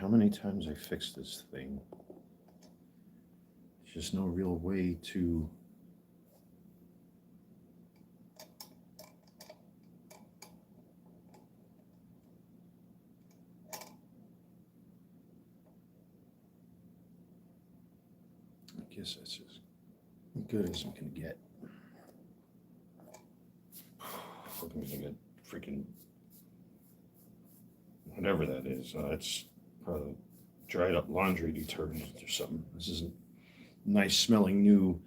how many times I fixed this thing. There's just no real way to... I guess that's as good as I'm gonna get. Looking like a freaking whatever that is. It's dried up laundry detergent or something. This is a nice smelling new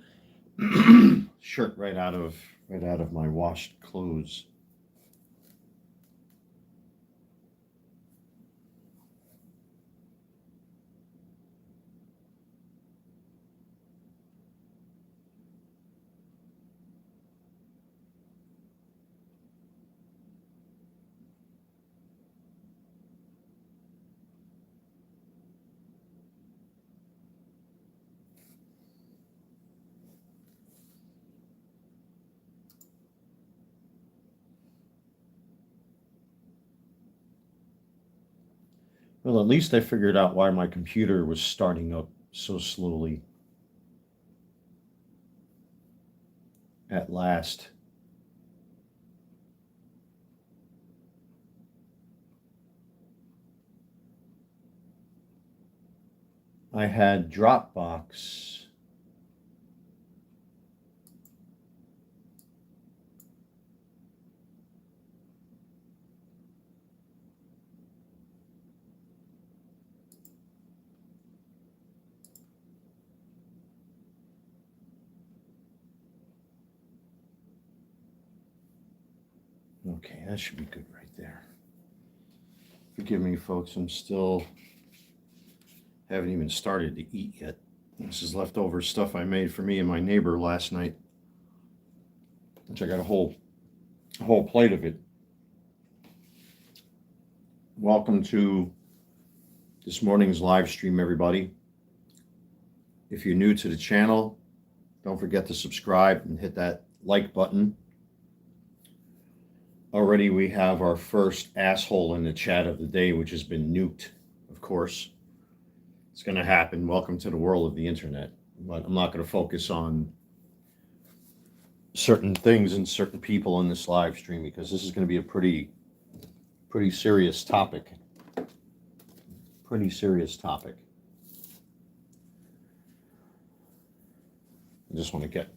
shirt right out of my washed clothes. Well, at least I figured out why my computer was starting up so slowly. At last. I had Dropbox. Okay, that should be good right there. Forgive me, folks. I'm still haven't even started to eat yet. This is leftover stuff I made for me and my neighbor last night, which I got a whole plate of it. Welcome to this morning's live stream, everybody. If you're new to the channel, don't forget to subscribe and hit that like button. Already we have our first asshole in the chat of the day, which has been nuked, of course. It's going to happen. Welcome to the world of the internet. But I'm not going to focus on certain things and certain people in this live stream because this is going to be a pretty serious topic. Pretty serious topic. I just want to get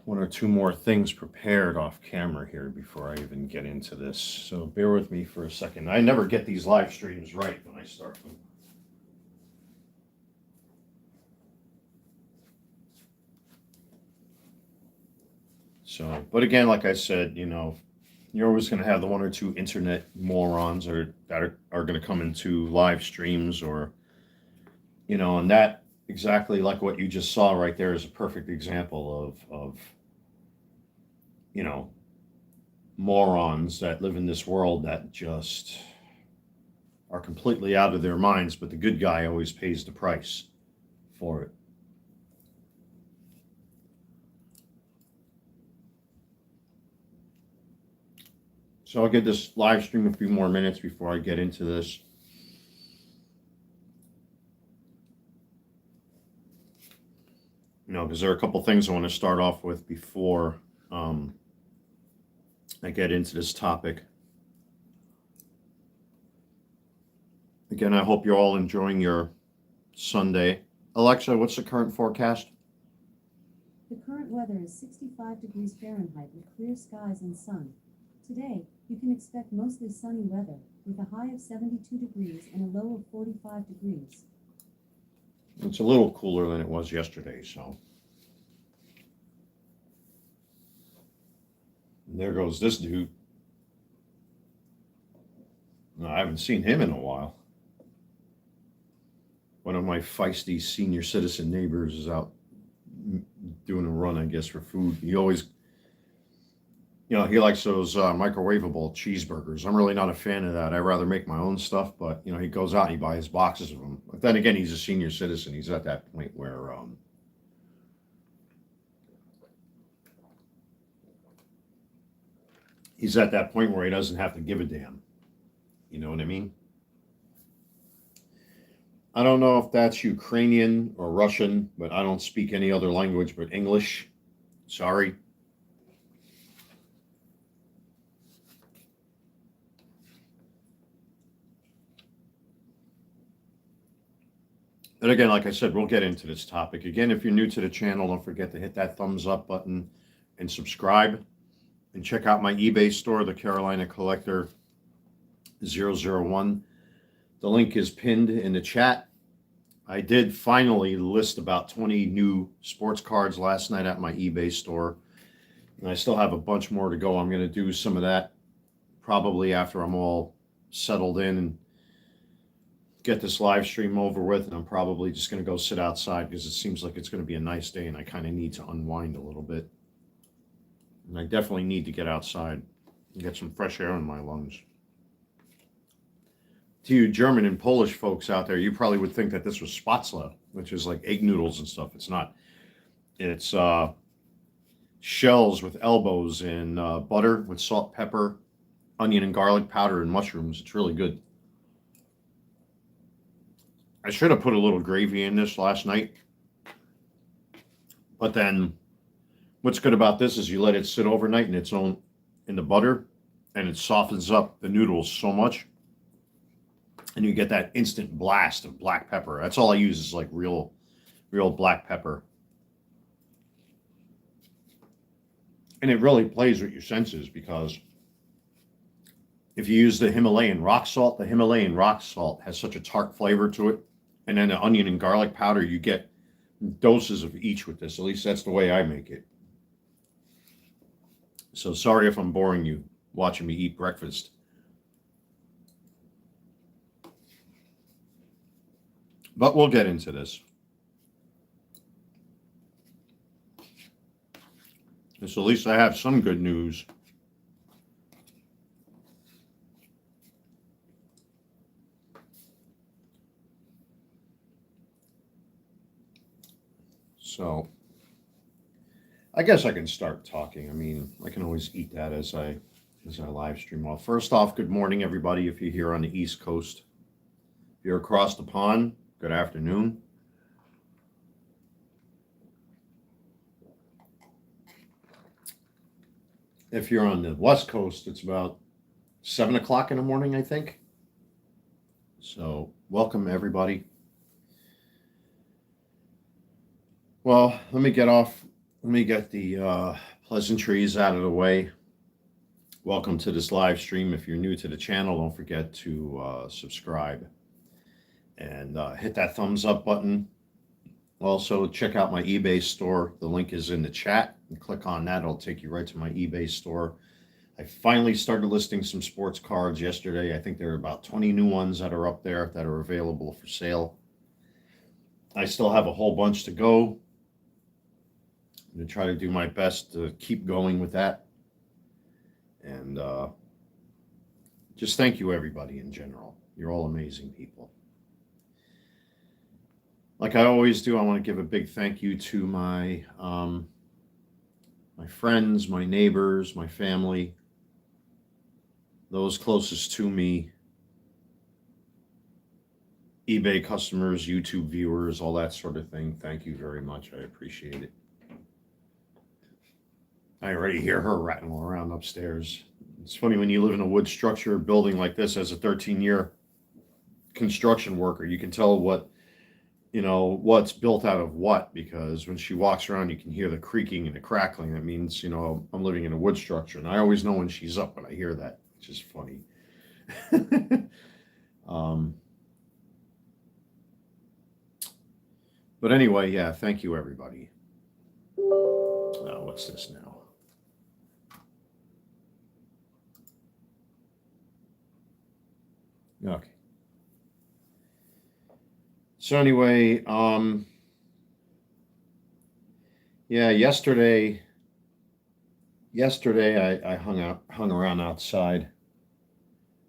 one or two more things prepared off camera here before I even get into this. So bear with me for a second. I never get these live streams right when I start them. So, but again, like I said, you know, you're always going to have the one or two internet morons that are going to come into live streams or, you know, and that exactly like what you just saw right there is a perfect example of you know, morons that live in this world that just are completely out of their minds, but the good guy always pays the price for it. So I'll give this live stream a few more minutes before I get into this. You know, because there are a couple things I want to start off with before I get into this topic. Again, I hope you're all enjoying your Sunday. Alexa, what's the current forecast? The current weather is 65 degrees Fahrenheit with clear skies and sun. Today, you can expect mostly sunny weather with a high of 72 degrees and a low of 45 degrees. It's a little cooler than it was yesterday, so. And there goes this dude. No, I haven't seen him in a while. One of my feisty senior citizen neighbors is out doing a run, I guess, for food. He always, you know, he likes those microwavable cheeseburgers. I'm really not a fan of that. I rather make my own stuff, but, you know, he goes out and he buys boxes of them. But then again, he's a senior citizen. He's at that point where he doesn't have to give a damn. You know what I mean? I don't know if that's Ukrainian or Russian, but I don't speak any other language but English. Sorry. And again, like I said, we'll get into this topic. Again, if you're new to the channel, don't forget to hit that thumbs up button and subscribe. And check out my eBay store, the Carolina Collector 001. The link is pinned in the chat. I did finally list about 20 new sports cards last night at my eBay store. And I still have a bunch more to go. I'm going to do some of that probably after I'm all settled in and get this live stream over with. And I'm probably just going to go sit outside because it seems like it's going to be a nice day and I kind of need to unwind a little bit. And I definitely need to get outside and get some fresh air in my lungs. To you German and Polish folks out there, you probably would think that this was Spätzle, which is like egg noodles and stuff. It's not. It's shells with elbows and butter with salt, pepper, onion and garlic powder and mushrooms. It's really good. I should have put a little gravy in this last night. But then what's good about this is you let it sit overnight in the butter and it softens up the noodles so much. And you get that instant blast of black pepper. That's all I use is like real black pepper. And it really plays with your senses because if you use the Himalayan rock salt has such a tart flavor to it. And then the onion and garlic powder, you get doses of each with this. At least that's the way I make it. So sorry if I'm boring you watching me eat breakfast. But we'll get into this. So at least I have some good news. So I guess I can start talking. I mean, I can always eat that as I live stream. Well, first off, good morning, everybody. If you're here on the East Coast, if you're across the pond, good afternoon. If you're on the West Coast, it's about 7 o'clock in the morning, I think. So welcome, everybody. Well, let me get the pleasantries out of the way. Welcome to this live stream. If you're new to the channel, don't forget to subscribe and hit that thumbs up button. Also, check out my eBay store. The link is in the chat. And click on that. It'll take you right to my eBay store. I finally started listing some sports cards yesterday. I think there are about 20 new ones that are up there that are available for sale. I still have a whole bunch to go. I'm going to try to do my best to keep going with that. And just thank you, everybody, in general. You're all amazing people. Like I always do, I want to give a big thank you to my friends, my neighbors, my family, those closest to me, eBay customers, YouTube viewers, all that sort of thing. Thank you very much. I appreciate it. I already hear her rattling around upstairs. It's funny when you live in a wood structure building like this as a 13-year construction worker, you can tell what's built out of what, because when she walks around, you can hear the creaking and the crackling. That means, I'm living in a wood structure. And I always know when she's up when I hear that, which is funny. But anyway, yeah, thank you, everybody. Now, what's this now? Okay. So anyway, yeah, yesterday I hung around outside.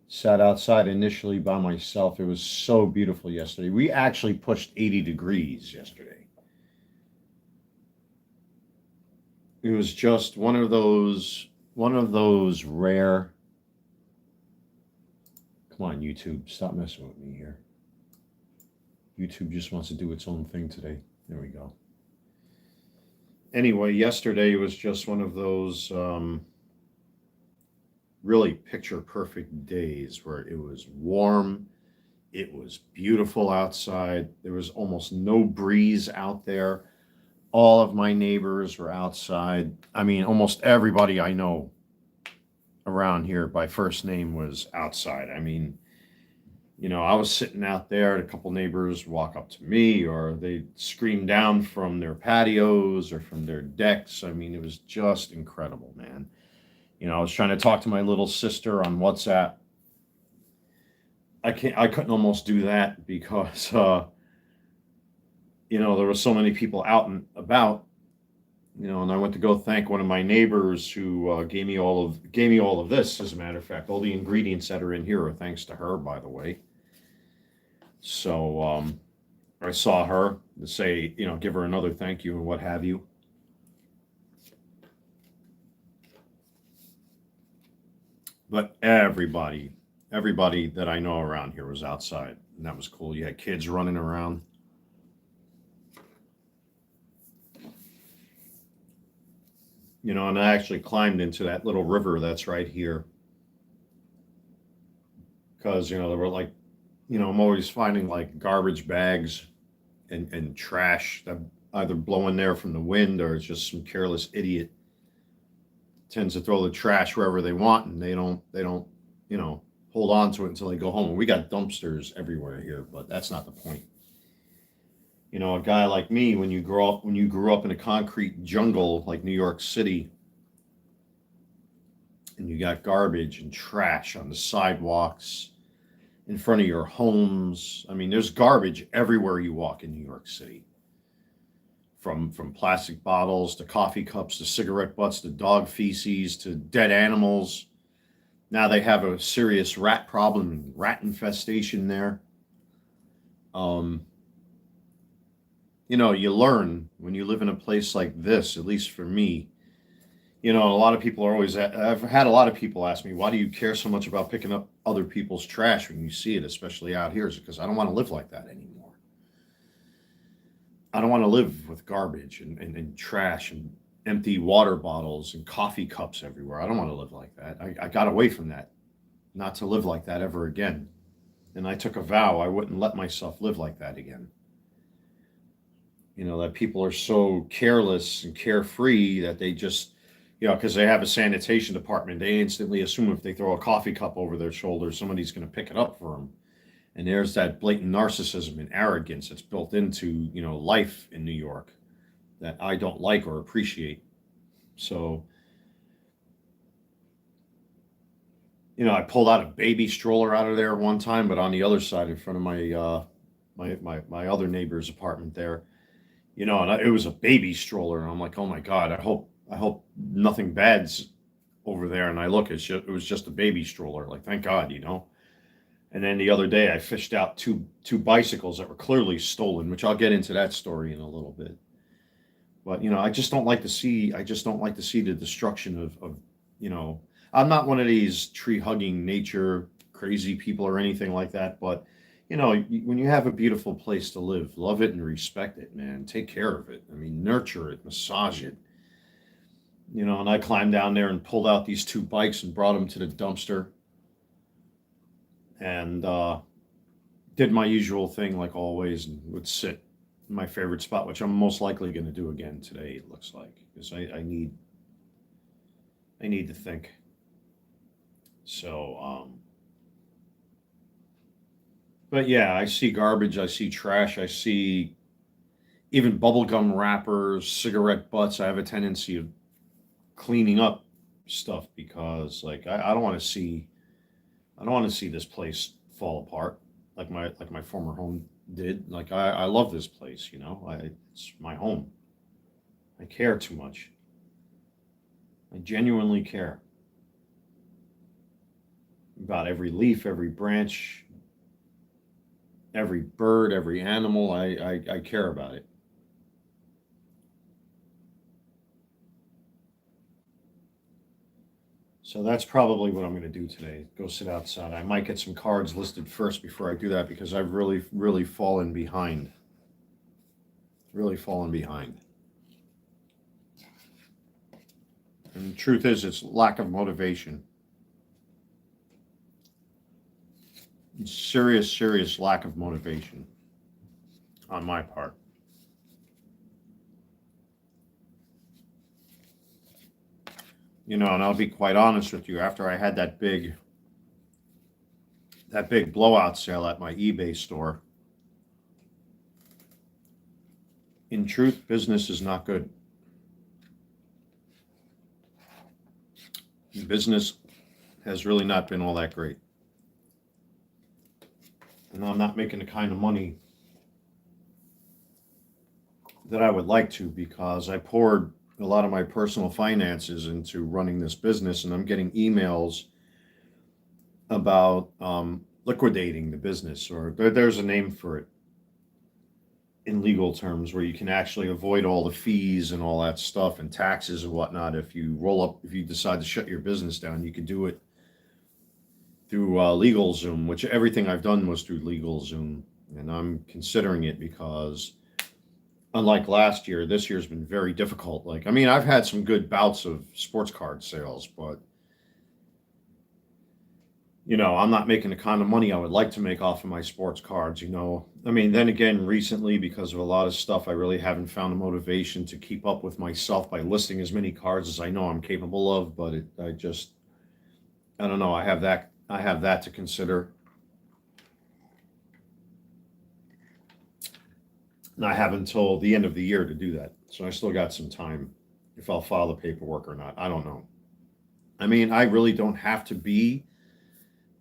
Sat outside initially by myself. It was so beautiful yesterday. We actually pushed 80 degrees yesterday. It was just one of those rare. Come on, YouTube, stop messing with me here. YouTube just wants to do its own thing today. There we go. Anyway, yesterday was just one of those really picture perfect days where it was warm, it was beautiful outside, there was almost no breeze out there. All of my neighbors were outside. I mean, almost everybody I know around here by first name was outside. I mean, I was sitting out there, and a couple neighbors walk up to me, or they scream down from their patios or from their decks. I mean, it was just incredible, man. I was trying to talk to my little sister on WhatsApp. I couldn't almost do that because, there were so many people out and about, and I went to go thank one of my neighbors who gave me all of this. As a matter of fact, all the ingredients that are in here are thanks to her, by the way. So I saw her to say, give her another thank you and what have you. But everybody that I know around here was outside, and that was cool. You had kids running around. And I actually climbed into that little river that's right here. Because, there were like, I'm always finding like garbage bags and trash that either blowing there from the wind, or it's just some careless idiot tends to throw the trash wherever they want, and they don't hold on to it until they go home. And we got dumpsters everywhere here, but that's not the point. A guy like me, when you grew up in a concrete jungle like New York City, and you got garbage and trash on the sidewalks in front of your homes. I mean, there's garbage everywhere you walk in New York City. From plastic bottles to coffee cups to cigarette butts to dog feces to dead animals. Now they have a serious rat problem, rat infestation there. You learn when you live in a place like this, at least for me. A lot of people I've had a lot of people ask me, why do you care so much about picking up other people's trash when you see it, especially out here? It's because I don't want to live like that anymore. I don't want to live with garbage and trash and empty water bottles and coffee cups everywhere. I don't want to live like that. I got away from that, not to live like that ever again. And I took a vow I wouldn't let myself live like that again. That people are so careless and carefree that they just, because they have a sanitation department, they instantly assume if they throw a coffee cup over their shoulder, somebody's going to pick it up for them. And there's that blatant narcissism and arrogance that's built into, life in New York that I don't like or appreciate. So, I pulled out a baby stroller out of there one time, but on the other side, in front of my other neighbor's apartment there, and it was a baby stroller, and I'm like, oh my God, I hope nothing bad's over there. And I look, it was just a baby stroller. Like, thank God, And then the other day, I fished out two bicycles that were clearly stolen, which I'll get into that story in a little bit. But I just don't like to see. I just don't like to see the destruction of. I'm not one of these tree hugging nature crazy people or anything like that. But when you have a beautiful place to live, love it and respect it, man. Take care of it. I mean, nurture it, massage it. And I climbed down there and pulled out these two bikes and brought them to the dumpster. And did my usual thing like always, and would sit in my favorite spot, which I'm most likely going to do again today, it looks like, because I need to think. So, but yeah, I see garbage, I see trash, I see even bubblegum wrappers, cigarette butts. I have a tendency of cleaning up stuff because, like, I don't want to see this place fall apart like my former home did. Like, I love this place, it's my home. I care too much. I genuinely care about every leaf, every branch, every bird, every animal. I care about it. So that's probably what I'm going to do today. Go sit outside. I might get some cards listed first before I do that because I've really fallen behind. Really fallen behind. And the truth is, it's lack of motivation. Serious lack of motivation on my part. And I'll be quite honest with you, after I had that big blowout sale at my eBay store, in truth, business is not good. Business has really not been all that great. And I'm not making the kind of money that I would like to because I poured a lot of my personal finances into running this business, and I'm getting emails about liquidating the business, or there's a name for it in legal terms, where you can actually avoid all the fees and all that stuff and taxes and whatnot. If you decide to shut your business down, you can do it through LegalZoom, which everything I've done was through LegalZoom, and I'm considering it because unlike last year, this year's been very difficult. I've had some good bouts of sports card sales, but I'm not making the kind of money I would like to make off of my sports cards. Then again, recently, because of a lot of stuff, I really haven't found the motivation to keep up with myself by listing as many cards as I know I'm capable of. But I don't know. I have that to consider. And I have until the end of the year to do that. So I still got some time if I'll file the paperwork or not. I don't know. I really don't have to be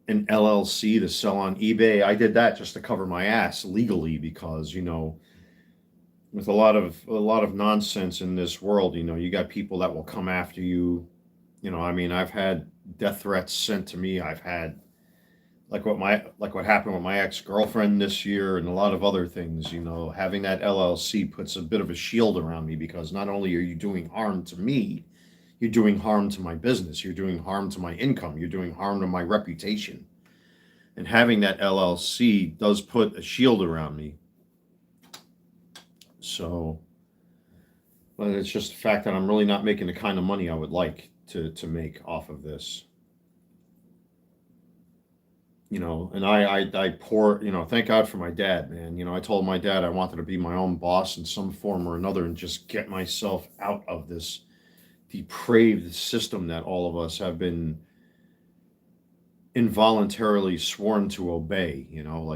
an LLC to sell on eBay. I did that just to cover my ass legally because, with a lot of nonsense in this world, you got people that will come after you. I've had death threats sent to me. I've had like what happened with my ex-girlfriend this year and a lot of other things. Having that LLC puts a bit of a shield around me because not only are you doing harm to me, you're doing harm to my business, you're doing harm to my income, you're doing harm to my reputation. And having that LLC does put a shield around me. So, but it's just the fact that I'm really not making the kind of money I would like to make off of this. And I pour, thank God for my dad, man. I told my dad I wanted to be my own boss in some form or another and just get myself out of this depraved system that all of us have been involuntarily sworn to obey.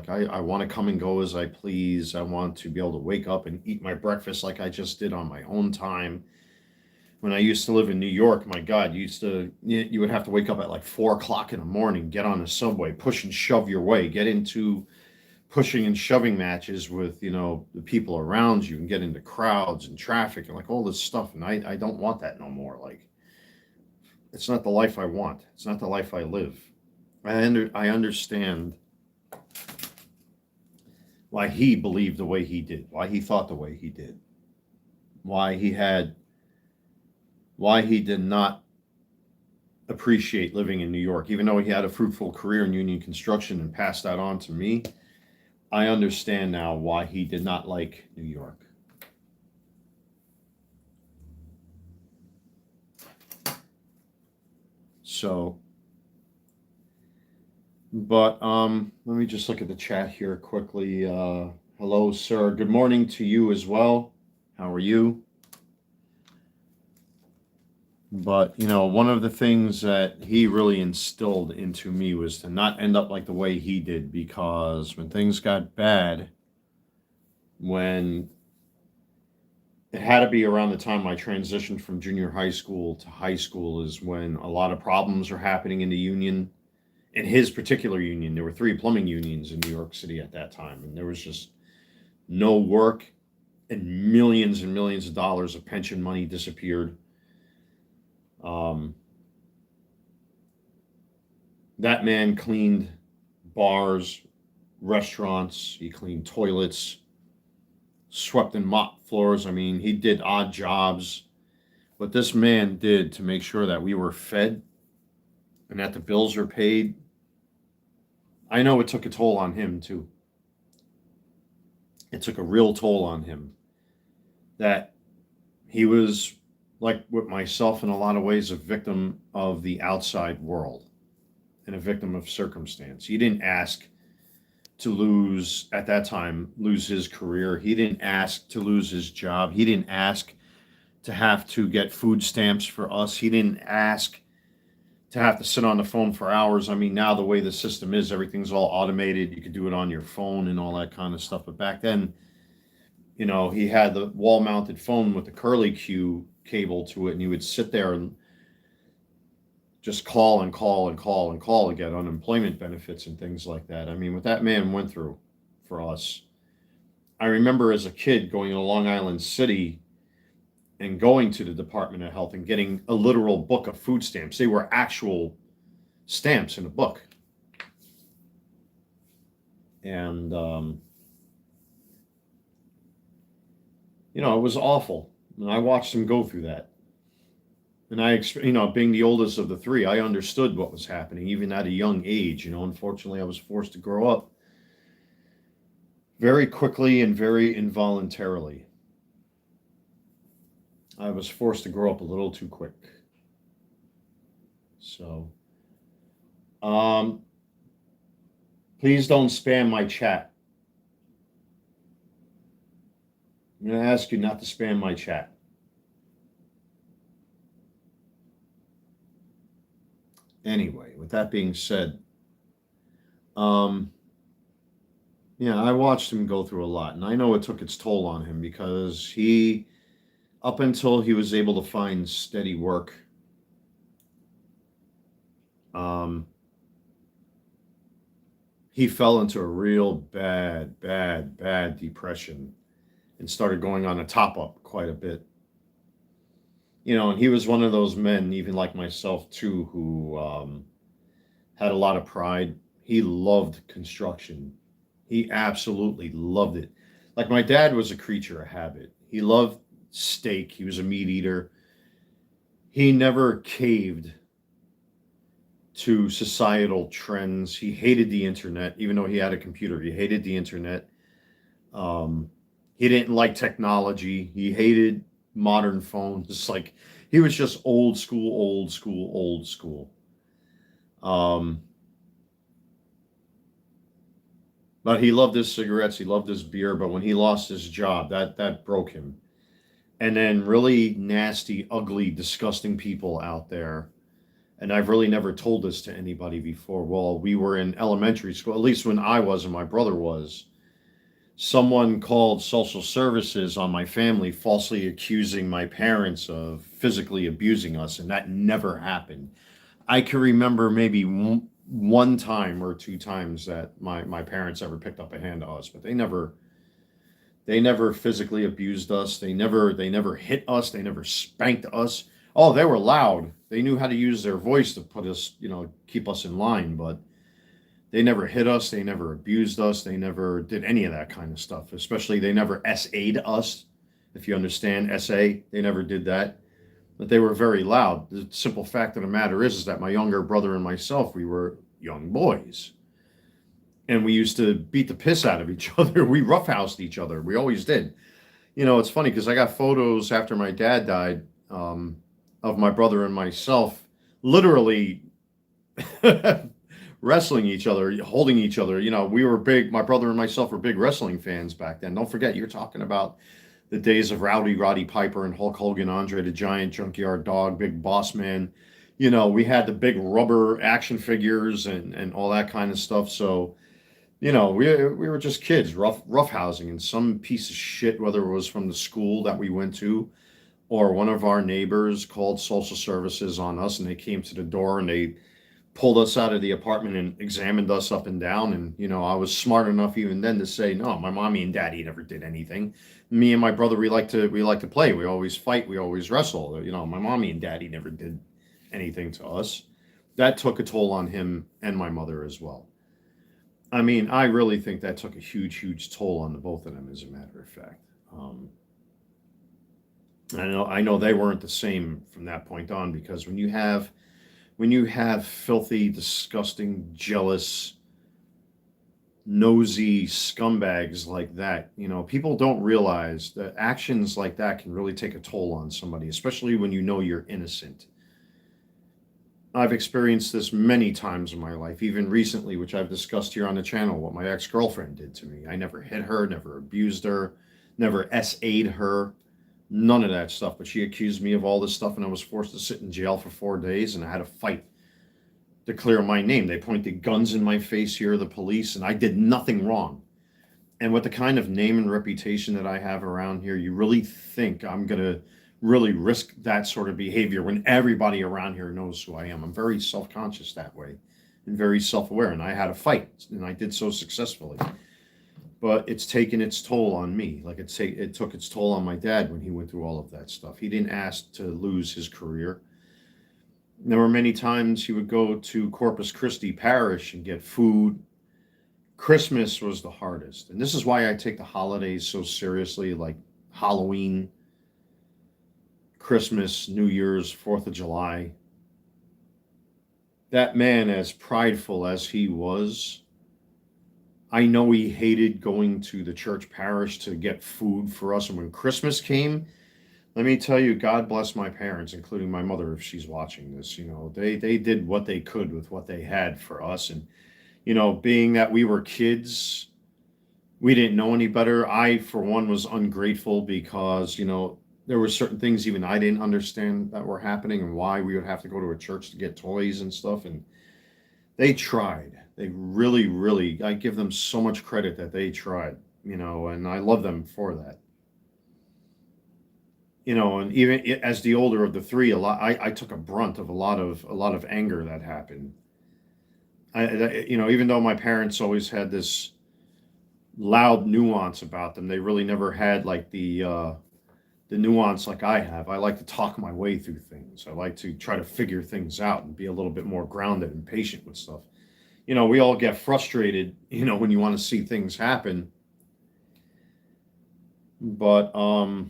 I want to come and go as I please. I want to be able to wake up and eat my breakfast like I just did on my own time. When I used to live in New York, my God, you would have to wake up at like 4 o'clock in the morning, get on the subway, push and shove your way, get into pushing and shoving matches with, the people around you and get into crowds and traffic and like all this stuff. And I don't want that no more. Like, it's not the life I want. It's not the life I live. I understand why he believed the way he did, why he thought the way he did, why he did not appreciate living in New York, even though he had a fruitful career in union construction and passed that on to me. I understand now why he did not like New York. So, but let me just look at the chat here quickly. Hello, sir. Good morning to you as well. How are you? But, one of the things that he really instilled into me was to not end up like the way he did, because when things got bad, when it had to be around the time I transitioned from junior high school to high school is when a lot of problems were happening in the union. In his particular union, there were 3 plumbing unions in New York City at that time, and there was just no work, and millions of dollars of pension money disappeared. That man cleaned bars, restaurants, he cleaned toilets, swept and mopped floors. He did odd jobs. What this man did to make sure that we were fed and that the bills are paid, I know it took a toll on him too. It took a real toll on him that he was, like with myself in a lot of ways, a victim of the outside world and a victim of circumstance. He didn't ask to lose, at that time, lose his career. He didn't ask to lose his job. He didn't ask to have to get food stamps for us. He didn't ask to have to sit on the phone for hours. I mean, now the way the system is, everything's all automated. You could do it on your phone and all that kind of stuff. But back then, he had the wall mounted phone with the curly Q cable to it, and you would sit there and just call and call and call and call to get unemployment benefits and things like that. I mean, what that man went through for us. I remember as a kid going to Long Island City and going to the Department of Health and getting a literal book of food stamps. They were actual stamps in a book. And, it was awful. And I watched him go through that. And being the oldest of the three, I understood what was happening, even at a young age. Unfortunately, I was forced to grow up very quickly and very involuntarily. I was forced to grow up a little too quick. So, please don't spam my chat. I'm going to ask you not to spam my chat. Anyway, with that being said, I watched him go through a lot, and I know it took its toll on him because up until he was able to find steady work, he fell into a real bad depression and started going on a top up quite a bit. And he was one of those men, even like myself too, who had a lot of pride. He loved construction. He absolutely loved it. Like my dad was a creature of habit. He loved steak. He was a meat eater. He never caved to societal trends. He hated the internet, even though he had a computer. He hated the internet. He didn't like technology. He hated modern phones. Like he was just old school. But he loved his cigarettes. He loved his beer. But when he lost his job, that broke him. And then really nasty, ugly, disgusting people out there. And I've really never told this to anybody before. Well, we were in elementary school, at least when I was and my brother was. Someone called social services on my family, falsely accusing my parents of physically abusing us, and that never happened. I can remember maybe one time or two times that my parents ever picked up a hand to us, but they never physically abused us. They never hit us. They never spanked us. Oh, they were loud. They knew how to use their voice to put us, keep us in line, but they never hit us. They never abused us. They never did any of that kind of stuff. Especially they never SA'd us. If you understand SA, they never did that. But they were very loud. The simple fact of the matter is that my younger brother and myself, we were young boys. And we used to beat the piss out of each other. We roughhoused each other. We always did. It's funny because I got photos after my dad died of my brother and myself literally wrestling each other, holding each other. We were big, my brother and myself were big wrestling fans back then. Don't forget, you're talking about the days of Roddy Piper and Hulk Hogan, Andre the Giant, Junkyard Dog, Big Boss Man. We had the big rubber action figures and all that kind of stuff. So, we were just kids, roughhousing, and some piece of shit, whether it was from the school that we went to or one of our neighbors called social services on us, and they came to the door and they pulled us out of the apartment and examined us up and down. And, I was smart enough even then to say, no, my mommy and daddy never did anything. Me and my brother, we like to play. We always fight. We always wrestle. My mommy and daddy never did anything to us. That took a toll on him and my mother as well. I mean, I really think that took a huge toll on the both of them, as a matter of fact. I know they weren't the same from that point on, because when you have when you have filthy, disgusting, jealous, nosy scumbags like that, people don't realize that actions like that can really take a toll on somebody, especially when you know you're innocent. I've experienced this many times in my life, even recently, which I've discussed here on the channel, what my ex-girlfriend did to me. I never hit her, never abused her, never SA'd her, none of that stuff. But she accused me of all this stuff, and I was forced to sit in jail for 4 days, and I had to fight to clear my name. They pointed guns in my face here, the police, and I did nothing wrong. And with the kind of name and reputation that I have around here, you really think I'm going to really risk that sort of behavior when everybody around here knows who I am? I'm very self-conscious that way and very self-aware, and I had a fight, and I did so successfully. But it's taken its toll on me. Like it took its toll on my dad when he went through all of that stuff. He didn't ask to lose his career. There were many times he would go to Corpus Christi Parish and get food. Christmas was the hardest. And this is why I take the holidays so seriously, like Halloween, Christmas, New Year's, 4th of July. That man, as prideful as he was, I know he hated going to the church parish to get food for us. And when Christmas came, let me tell you, God bless my parents, including my mother, if she's watching this. They did what they could with what they had for us. And, being that we were kids, we didn't know any better. I, for one, was ungrateful because, there were certain things even I didn't understand that were happening and why we would have to go to a church to get toys and stuff. And they tried. They really, really, I give them so much credit that they tried, and I love them for that. And even as the older of the three, I took a brunt of a lot of anger that happened. Even though my parents always had this loud nuance about them, they really never had like the nuance like I have. I like to talk my way through things. I like to try to figure things out and be a little bit more grounded and patient with stuff. We all get frustrated, when you want to see things happen. But I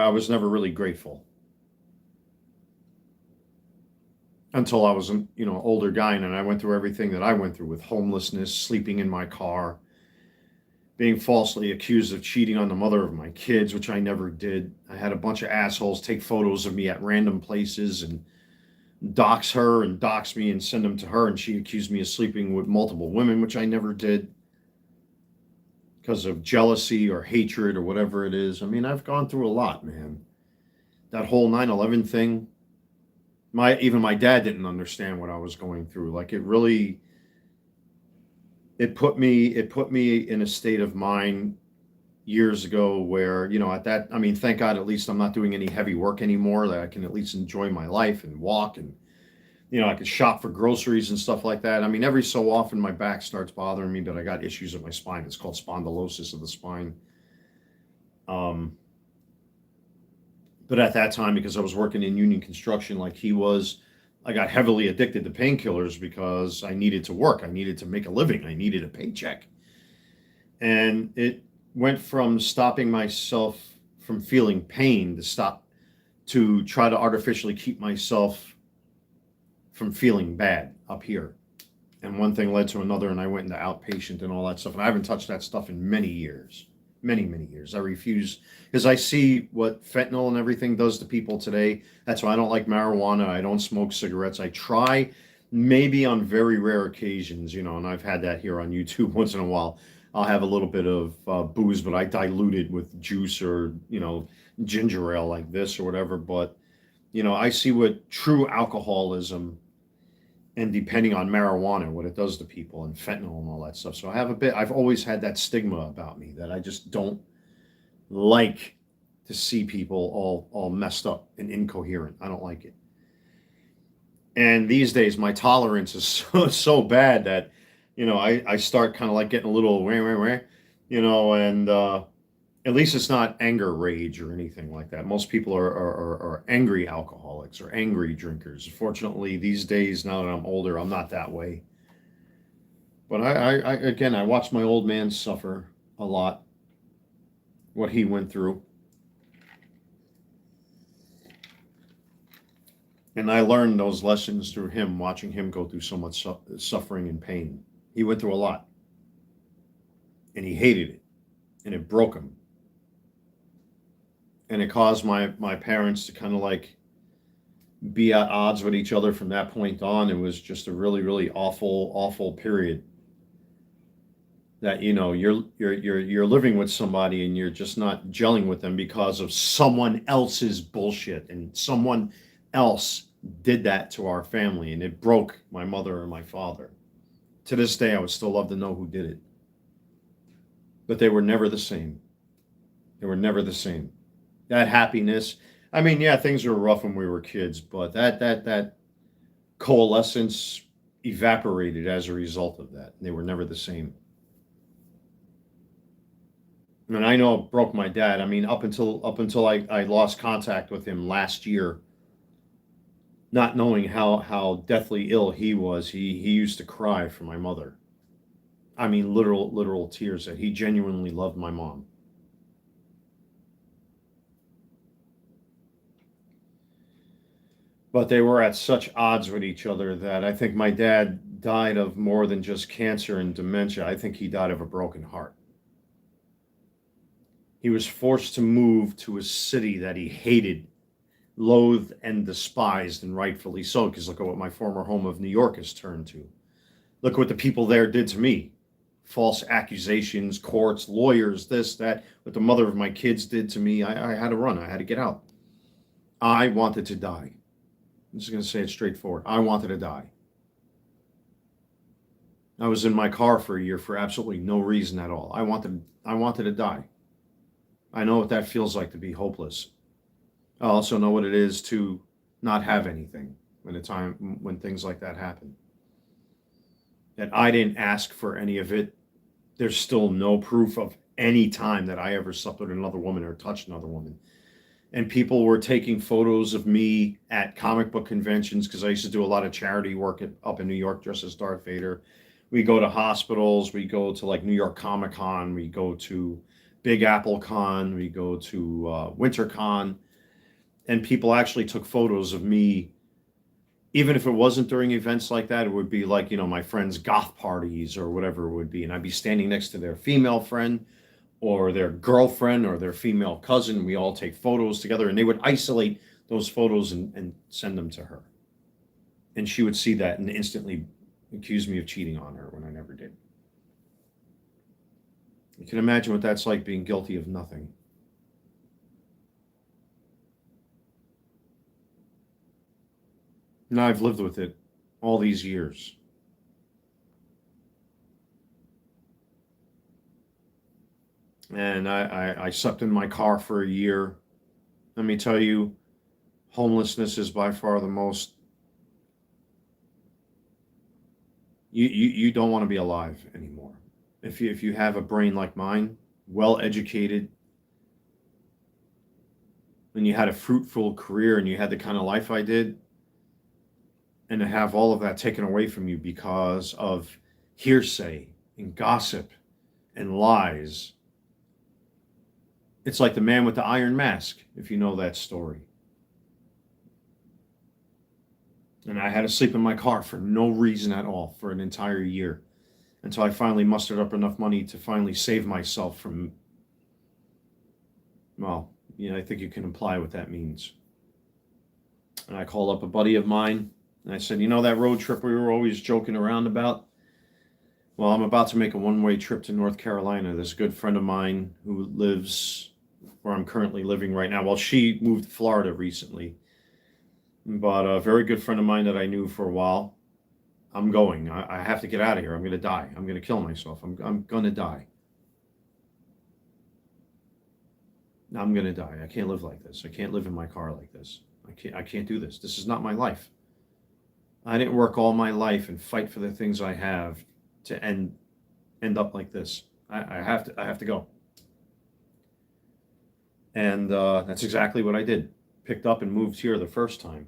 was never really grateful until I was an older guy, and I went through everything that I went through with homelessness, sleeping in my car, being falsely accused of cheating on the mother of my kids, which I never did. I had a bunch of assholes take photos of me at random places and dox her and dox me and send them to her, and she accused me of sleeping with multiple women, which I never did, because of jealousy or hatred or whatever it is. I mean, I've gone through a lot, man. That whole 9/11 thing, even my dad didn't understand what I was going through. Like it put me in a state of mind years ago where, at that, I mean, thank God, at least I'm not doing any heavy work anymore, that I can at least enjoy my life and walk, and, I could shop for groceries and stuff like that. I mean, every so often my back starts bothering me, but I got issues with my spine. It's called spondylosis of the spine. But at that time, because I was working in union construction like he was, I got heavily addicted to painkillers because I needed to work. I needed to make a living. I needed a paycheck. And it went from stopping myself from feeling pain to try to artificially keep myself from feeling bad up here. And one thing led to another, and I went into outpatient and all that stuff. And I haven't touched that stuff in many years. Many, many years. I refuse, because I see what fentanyl and everything does to people today. That's why I don't like marijuana. I don't smoke cigarettes. I try maybe on very rare occasions, and I've had that here on YouTube once in a while. I'll have a little bit of booze, but I dilute it with juice or, ginger ale like this or whatever. But, I see what true alcoholism and depending on marijuana, what it does to people, and fentanyl and all that stuff. So I've always had that stigma about me that I just don't like to see people all messed up and incoherent. I don't like it. And these days, my tolerance is so bad that, I start kind of like getting a little, and at least it's not anger rage or anything like that. Most people are angry alcoholics or angry drinkers. Fortunately, these days, now that I'm older, I'm not that way. But I watched my old man suffer a lot, what he went through. And I learned those lessons through him, watching him go through so much suffering and pain. He went through a lot, and he hated it, and it broke him. And it caused my parents to kind of like be at odds with each other from that point on. It was just a really, really awful period that, you know, you're living with somebody and you're just not gelling with them because of someone else's bullshit, and someone else did that to our family, and it broke my mother and my father. To this day I would still love to know who did it, but they were never the same. They were never the same. That happiness, I mean, yeah, things were rough when we were kids, but that coalescence evaporated as a result of that. They were never the same. And I know it broke my dad. I mean, up until I lost contact with him last year, not knowing how deathly ill he was, he used to cry for my mother. I mean, literal tears, that he genuinely loved my mom. But they were at such odds with each other that I think my dad died of more than just cancer and dementia. I think he died of a broken heart. He was forced to move to a city that he hated, loathed, and despised, and rightfully so, because look at what my former home of New York has turned to. Look what the people there did to me. False accusations, courts, lawyers, this, that. What the mother of my kids did to me, I had to run. I had to get out. I wanted to die. I'm just going to say it straightforward. I wanted to die. I was in my car for a year for absolutely no reason at all. I wanted to die. I know what that feels like, to be hopeless. I also know what it is to not have anything when things like that happen. That I didn't ask for any of it. There's still no proof of any time that I ever slept with another woman or touched another woman. And people were taking photos of me at comic book conventions, because I used to do a lot of charity work up in New York dressed as Darth Vader. We go to hospitals, we go to like New York Comic Con, we go to Big Apple Con, we go to Winter Con, and people actually took photos of me. Even if it wasn't during events like that, it would be like, you know, my friends' goth parties or whatever it would be. And I'd be standing next to their female friend or their girlfriend or their female cousin. We all take photos together, and they would isolate those photos and send them to her. And she would see that and instantly accuse me of cheating on her when I never did. You can imagine what that's like, being guilty of nothing. Now I've lived with it all these years. And I slept in my car for a year. Let me tell you, homelessness is by far the most, you don't want to be alive anymore. If you have a brain like mine, well educated, and you had a fruitful career and you had the kind of life I did, and to have all of that taken away from you because of hearsay and gossip and lies. It's like the man with the iron mask, if you know that story. And I had to sleep in my car for no reason at all for an entire year, until I finally mustered up enough money to finally save myself from, well, I think you can imply what that means. And I called up a buddy of mine and I said, you know that road trip we were always joking around about? Well, I'm about to make a one-way trip to North Carolina. There's a good friend of mine who lives where I'm currently living right now. Well, she moved to Florida recently, but a very good friend of mine that I knew for a while. I'm going. I have to get out of here. I'm going to die. I'm going to kill myself. I'm going to die. I'm going to die. I can't live like this. I can't live in my car like this. I can't do this. This is not my life. I didn't work all my life and fight for the things I have to end up like this. I have to go. And that's exactly what I did. Picked up and moved here the first time.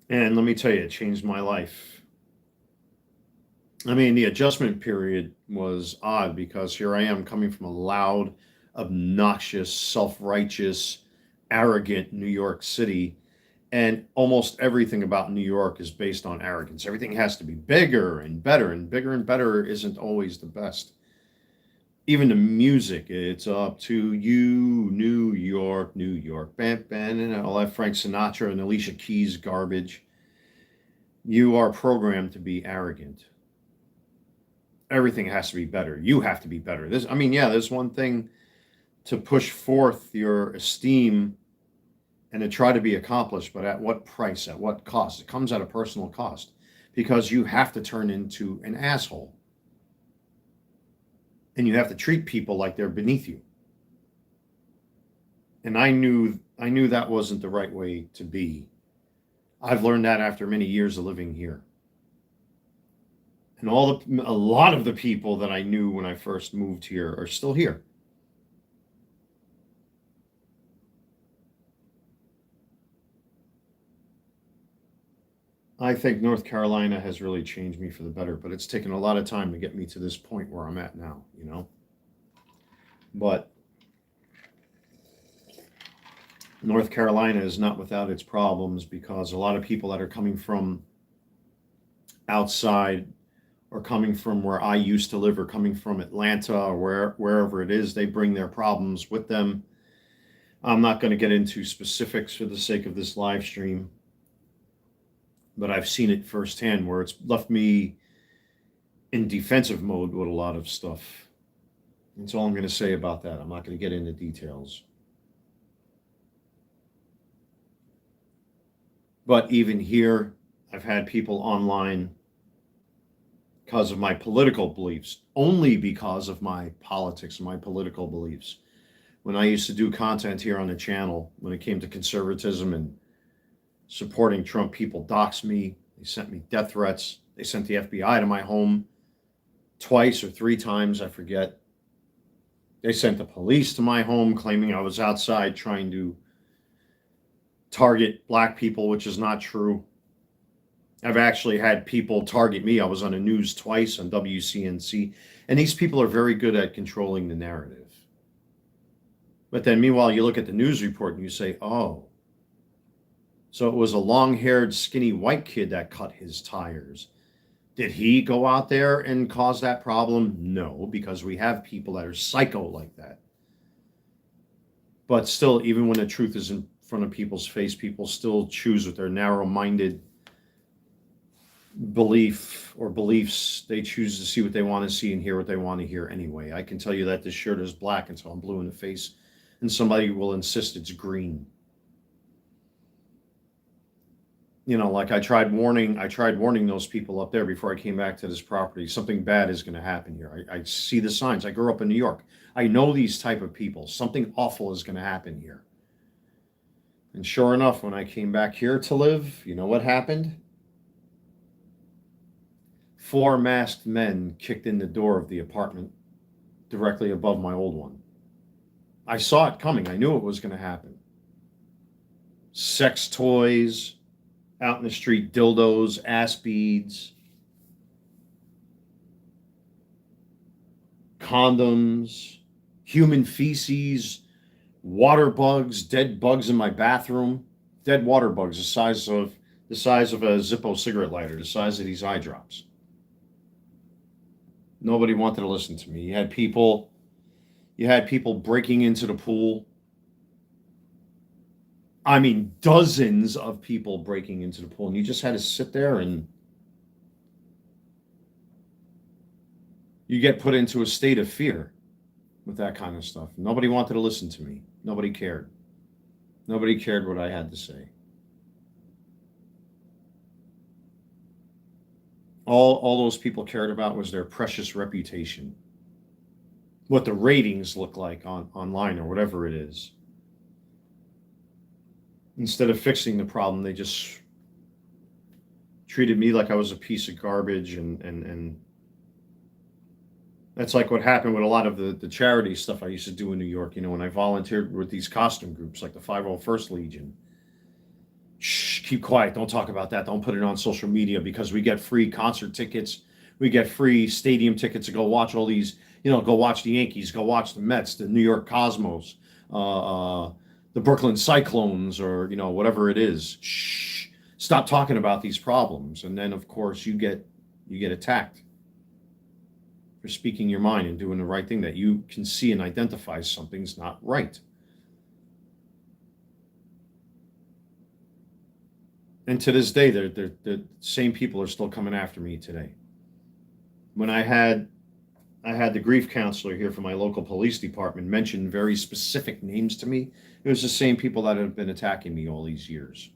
And let me tell you, it changed my life. I mean, the adjustment period was odd because here I am coming from a loud, obnoxious, self righteous, arrogant New York City. And almost everything about New York is based on arrogance. Everything has to be bigger and better, and bigger and better isn't always the best. Even the music, it's up to you, New York, New York. Bam, bam, and all that Frank Sinatra and Alicia Keys garbage. You are programmed to be arrogant. Everything has to be better. You have to be better. I mean, yeah, there's one thing to push forth your esteem and to try to be accomplished, but at what price? At what cost? It comes at a personal cost because you have to turn into an asshole and you have to treat people like they're beneath you. And I knew that wasn't the right way to be. I've learned that after many years of living here. And a lot of the people that I knew when I first moved here are still here. I think North Carolina has really changed me for the better, but it's taken a lot of time to get me to this point where I'm at now, you know? But North Carolina is not without its problems because a lot of people that are coming from outside or coming from where I used to live or coming from Atlanta or wherever it is, they bring their problems with them. I'm not going to get into specifics for the sake of this live stream, but I've seen it firsthand where it's left me in defensive mode with a lot of stuff. That's all I'm going to say about that. I'm not going to get into details. But even here, I've had people online because of my political beliefs, only because of my politics and my political beliefs. When I used to do content here on the channel, when it came to conservatism and supporting Trump, people doxed me. They sent me death threats. They sent the FBI to my home twice or three times, I forget. They sent the police to my home claiming I was outside trying to target black people, which is not true. I've actually had people target me. I was on the news twice on WCNC, and these people are very good at controlling the narrative. But then meanwhile, you look at the news report and you say, oh, so it was a long-haired, skinny white kid that cut his tires. Did he go out there and cause that problem? No, because we have people that are psycho like that. But still, even when the truth is in front of people's face, people still choose with their narrow-minded belief or beliefs. They choose to see what they want to see and hear what they want to hear anyway. I can tell you that this shirt is black until I'm blue in the face, and somebody will insist it's green. You know, like I tried warning those people up there before I came back to this property. Something bad is going to happen here. I see the signs. I grew up in New York. I know these type of people. Something awful is going to happen here. And sure enough, when I came back here to live, you know what happened? 4 masked men kicked in the door of the apartment directly above my old one. I saw it coming. I knew it was going to happen. Sex toys out in the street, dildos, ass beads, condoms, human feces, water bugs, dead bugs in my bathroom, dead water bugs the size of a Zippo cigarette lighter, the size of these eye drops. Nobody wanted to listen to me. You had people breaking into the pool. I mean, dozens of people breaking into the pool, and you just had to sit there and you get put into a state of fear with that kind of stuff. Nobody wanted to listen to me. Nobody cared. Nobody cared what I had to say. All those people cared about was their precious reputation, what the ratings look like online or whatever it is. Instead of fixing the problem, they just treated me like I was a piece of garbage, and that's like what happened with a lot of the charity stuff I used to do in New York. You know, when I volunteered with these costume groups like the 501st Legion. Shh, keep quiet. Don't talk about that. Don't put it on social media because we get free concert tickets. we get free stadium tickets to go watch all these, go watch the Yankees, go watch the Mets, the New York Cosmos, the Brooklyn Cyclones, or whatever it is. Shh, stop talking about these problems. And then of course you get attacked for speaking your mind and doing the right thing, that you can see and identify something's not right. And to this day, the same people are still coming after me today. When I had the grief counselor here from my local police department mention very specific names to me, it was the same people that have been attacking me all these years,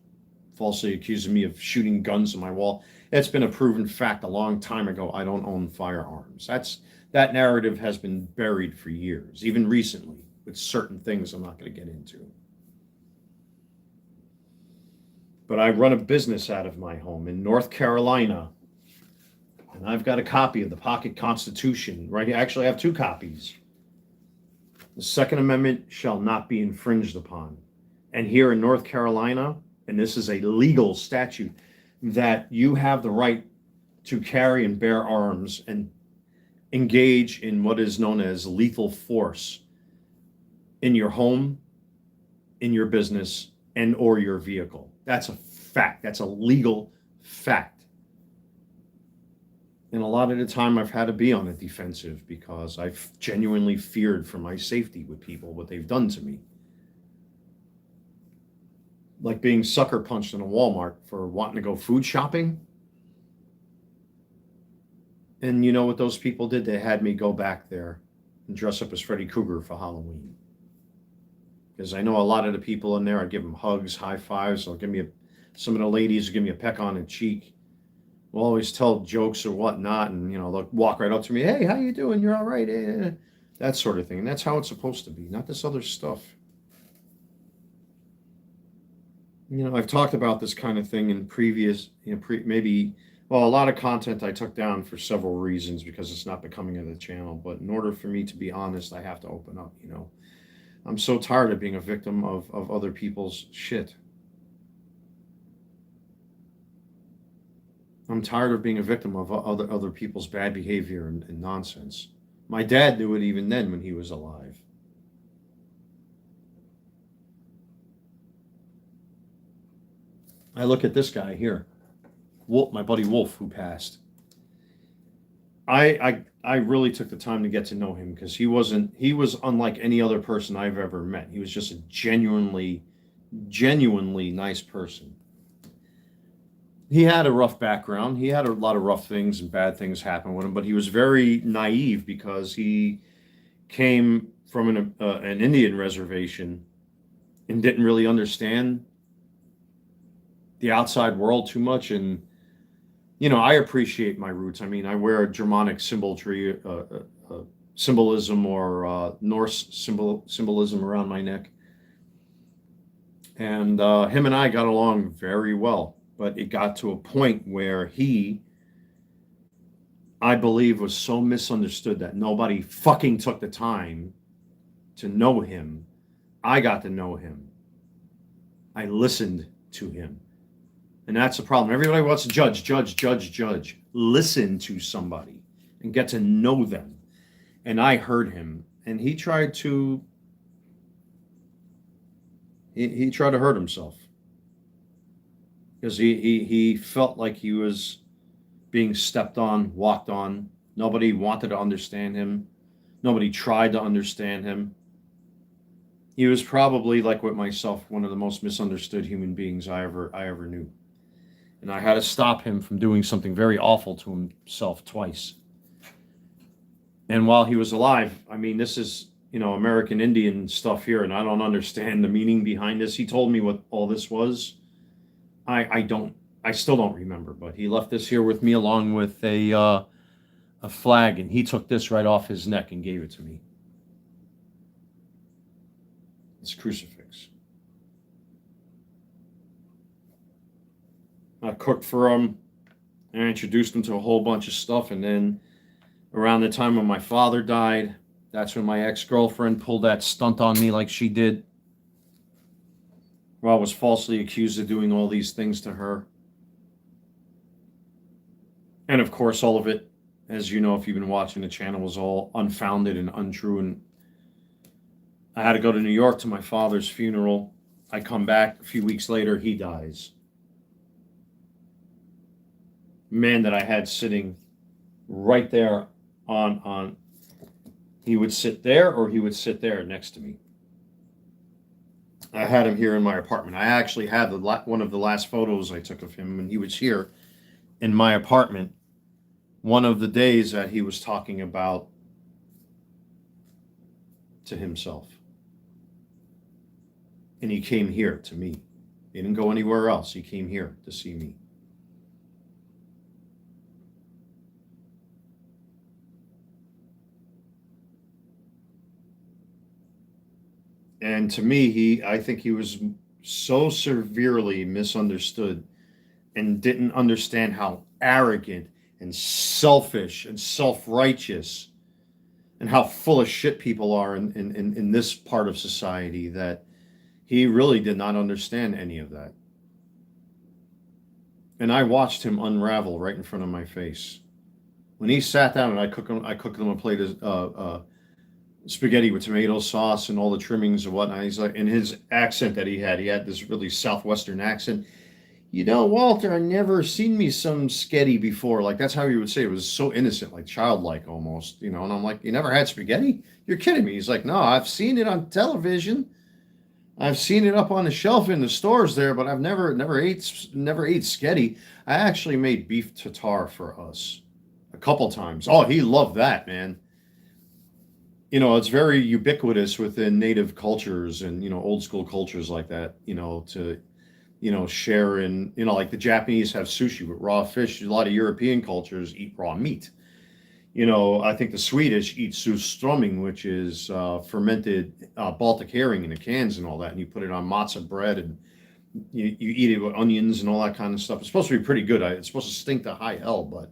falsely accusing me of shooting guns on my wall. It's been a proven fact a long time ago. I don't own firearms. That narrative has been buried for years, even recently, with certain things I'm not going to get into. But I run a business out of my home in North Carolina, and I've got a copy of the Pocket Constitution right here. Actually, I have 2 copies. The Second Amendment shall not be infringed upon. And here in North Carolina, and this is a legal statute, that you have the right to carry and bear arms and engage in what is known as lethal force in your home, in your business, and or your vehicle. That's a fact. That's a legal fact. And a lot of the time I've had to be on the defensive because I've genuinely feared for my safety with people, what they've done to me. Like being sucker punched in a Walmart for wanting to go food shopping. And you know what those people did? They had me go back there and dress up as Freddy Krueger for Halloween. Because I know a lot of the people in there, I give them hugs, high fives. Some of the ladies will give me a peck on the cheek. Will always tell jokes or whatnot, and they'll walk right up to me. Hey, how you doing? You're all right? That sort of thing. And that's how it's supposed to be, not this other stuff. I've talked about this kind of thing in previous, a lot of content I took down for several reasons because it's not becoming of the channel. But in order for me to be honest, I have to open up. I'm so tired of being a victim of other people's shit. I'm tired of being a victim of other people's bad behavior and nonsense. My dad knew it even then when he was alive. I look at this guy here, Wolf, my buddy Wolf, who passed. I really took the time to get to know him because he was unlike any other person I've ever met. He was just a genuinely nice person. He had a rough background. He had a lot of rough things and bad things happen with him, but he was very naive because he came from an Indian reservation and didn't really understand the outside world too much. And I appreciate my roots. I mean, I wear a Germanic symbolism or Norse symbolism around my neck. And him and I got along very well. But it got to a point where he, I believe, was so misunderstood that nobody fucking took the time to know him. I got to know him. I listened to him. And that's the problem. Everybody wants to judge. Listen to somebody and get to know them. And I heard him. And he tried to hurt himself. Because he felt like he was being stepped on, walked on. Nobody wanted to understand him. Nobody tried to understand him. He was probably, like with myself, one of the most misunderstood human beings I ever knew. And I had to stop him from doing something very awful to himself twice. And while he was alive, I mean, this is, American Indian stuff here, and I don't understand the meaning behind this. He told me what all this was. I still don't remember, but he left this here with me along with a flag, and he took this right off his neck and gave it to me. This crucifix. I cooked for him, and I introduced him to a whole bunch of stuff, and then around the time when my father died, that's when my ex-girlfriend pulled that stunt on me like she did. Well, I was falsely accused of doing all these things to her. And of course, all of it as you know, if you've been watching the channel, was all unfounded and untrue. And I had to go to New York to my father's funeral. I come back a few weeks later, he dies. Man that I had sitting right there on he would sit there or he would sit there next to me. I had him here in my apartment. I actually had one of the last photos I took of him when he was here in my apartment. One of the days that he was talking about to himself. And he came here to me. He didn't go anywhere else. He came here to see me. And to me, I think he was so severely misunderstood and didn't understand how arrogant and selfish and self-righteous and how full of shit people are in this part of society, that he really did not understand any of that. And I watched him unravel right in front of my face. When he sat down and I cooked him a plate of spaghetti with tomato sauce and all the trimmings and whatnot. He's like, in his accent that he had this really southwestern accent. You know, Walter, I never seen me some sketty before. Like, that's how he would say it. It was so innocent, like childlike almost, you know. And I'm like, you never had spaghetti? You're kidding me. He's like, no, I've seen it on television. I've seen it up on the shelf in the stores there, but I've never ate sketty. I actually made beef tartare for us a couple times. Oh, he loved that, man. You know, it's very ubiquitous within native cultures and, you know, old school cultures like that, you know, to, you know, share in, you know, like the Japanese have sushi with raw fish. A lot of European cultures eat raw meat. You know, I think the Swedish eat surströmming, which is fermented Baltic herring in the cans and all that. And you put it on matzo bread and you eat it with onions and all that kind of stuff. It's supposed to be pretty good. It's supposed to stink to high hell, but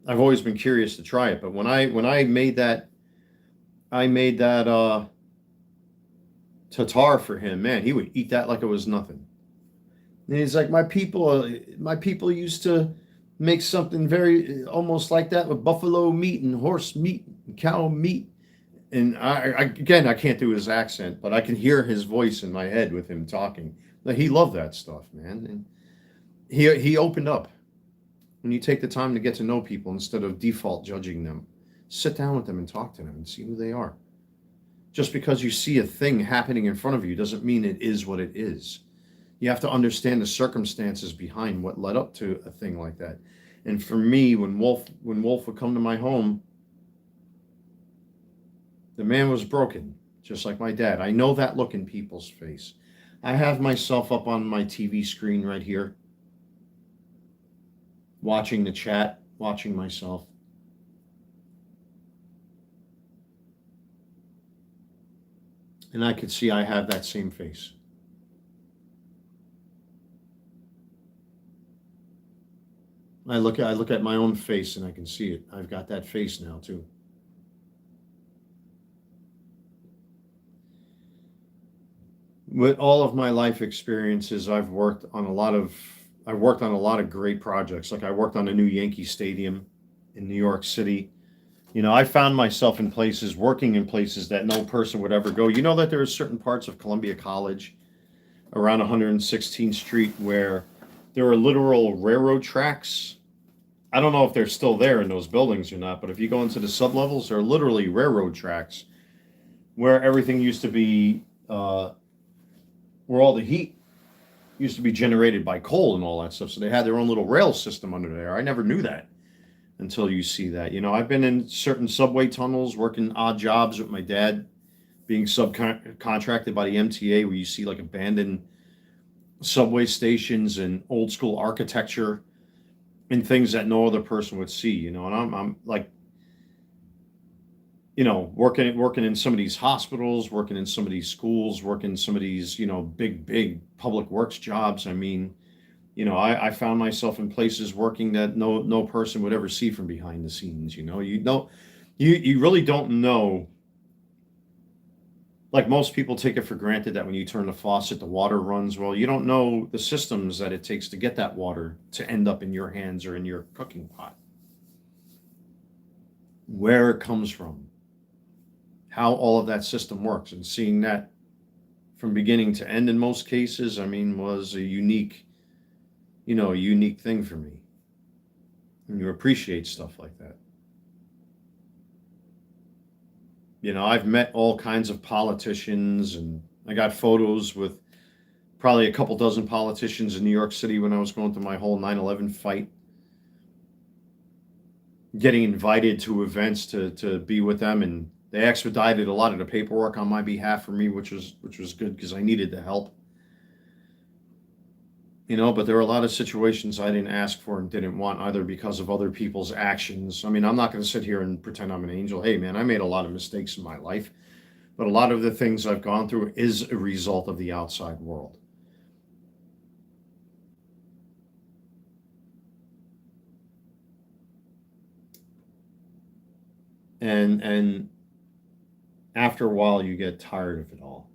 I've always been curious to try it. But when I made that tartare for him, man, he would eat that like it was nothing. And he's like, my people used to make something very almost like that with buffalo meat and horse meat and cow meat. And I can't do his accent, but I can hear his voice in my head with him talking. Like, he loved that stuff, man. And he opened up. When you take the time to get to know people instead of default judging them, sit down with them and talk to them and see who they are. Just because you see a thing happening in front of you doesn't mean it is what it is. You have to understand the circumstances behind what led up to a thing like that. And for me, when Wolf would come to my home, the man was broken, just like my dad. I know that look in people's face. I have myself up on my TV screen right here, watching the chat, watching myself. And I could see I have that same face. I look at my own face and I can see it. I've got that face now too. With all of my life experiences, I've worked on a lot of great projects. Like, I worked on a new Yankee Stadium in New York City. You know, I found myself working in places that no person would ever go. You know that there are certain parts of Columbia College around 116th Street where there are literal railroad tracks. I don't know if they're still there in those buildings or not, but if you go into the sublevels, there are literally railroad tracks where everything used to be, where all the heat used to be generated by coal and all that stuff. So they had their own little rail system under there. I never knew that until you see that. You know, I've been in certain subway tunnels working odd jobs with my dad, being subcontracted by the MTA, where you see like abandoned subway stations and old school architecture and things that no other person would see, you know. And I'm like, you know, working in some of these hospitals, working in some of these schools, working in some of these, you know, big public works jobs. I mean, you know, I found myself in places working that no person would ever see from behind the scenes. You know, you really don't know. Like, most people take it for granted that when you turn the faucet, the water runs. Well, you don't know the systems that it takes to get that water to end up in your hands or in your cooking pot. where it comes from, how all of that system works, and seeing that from beginning to end in most cases, I mean, was a unique, a unique thing for me. And you appreciate stuff like that. I've met all kinds of politicians, and I got photos with probably a couple dozen politicians in New York City when I was going through my whole 9/11 fight, getting invited to events to be with them, and they expedited a lot of the paperwork on my behalf for me, which was good because I needed the help. But there were a lot of situations I didn't ask for and didn't want either because of other people's actions. I mean, I'm not going to sit here and pretend I'm an angel. Hey, man, I made a lot of mistakes in my life, but a lot of the things I've gone through is a result of the outside world. And after a while, you get tired of it all.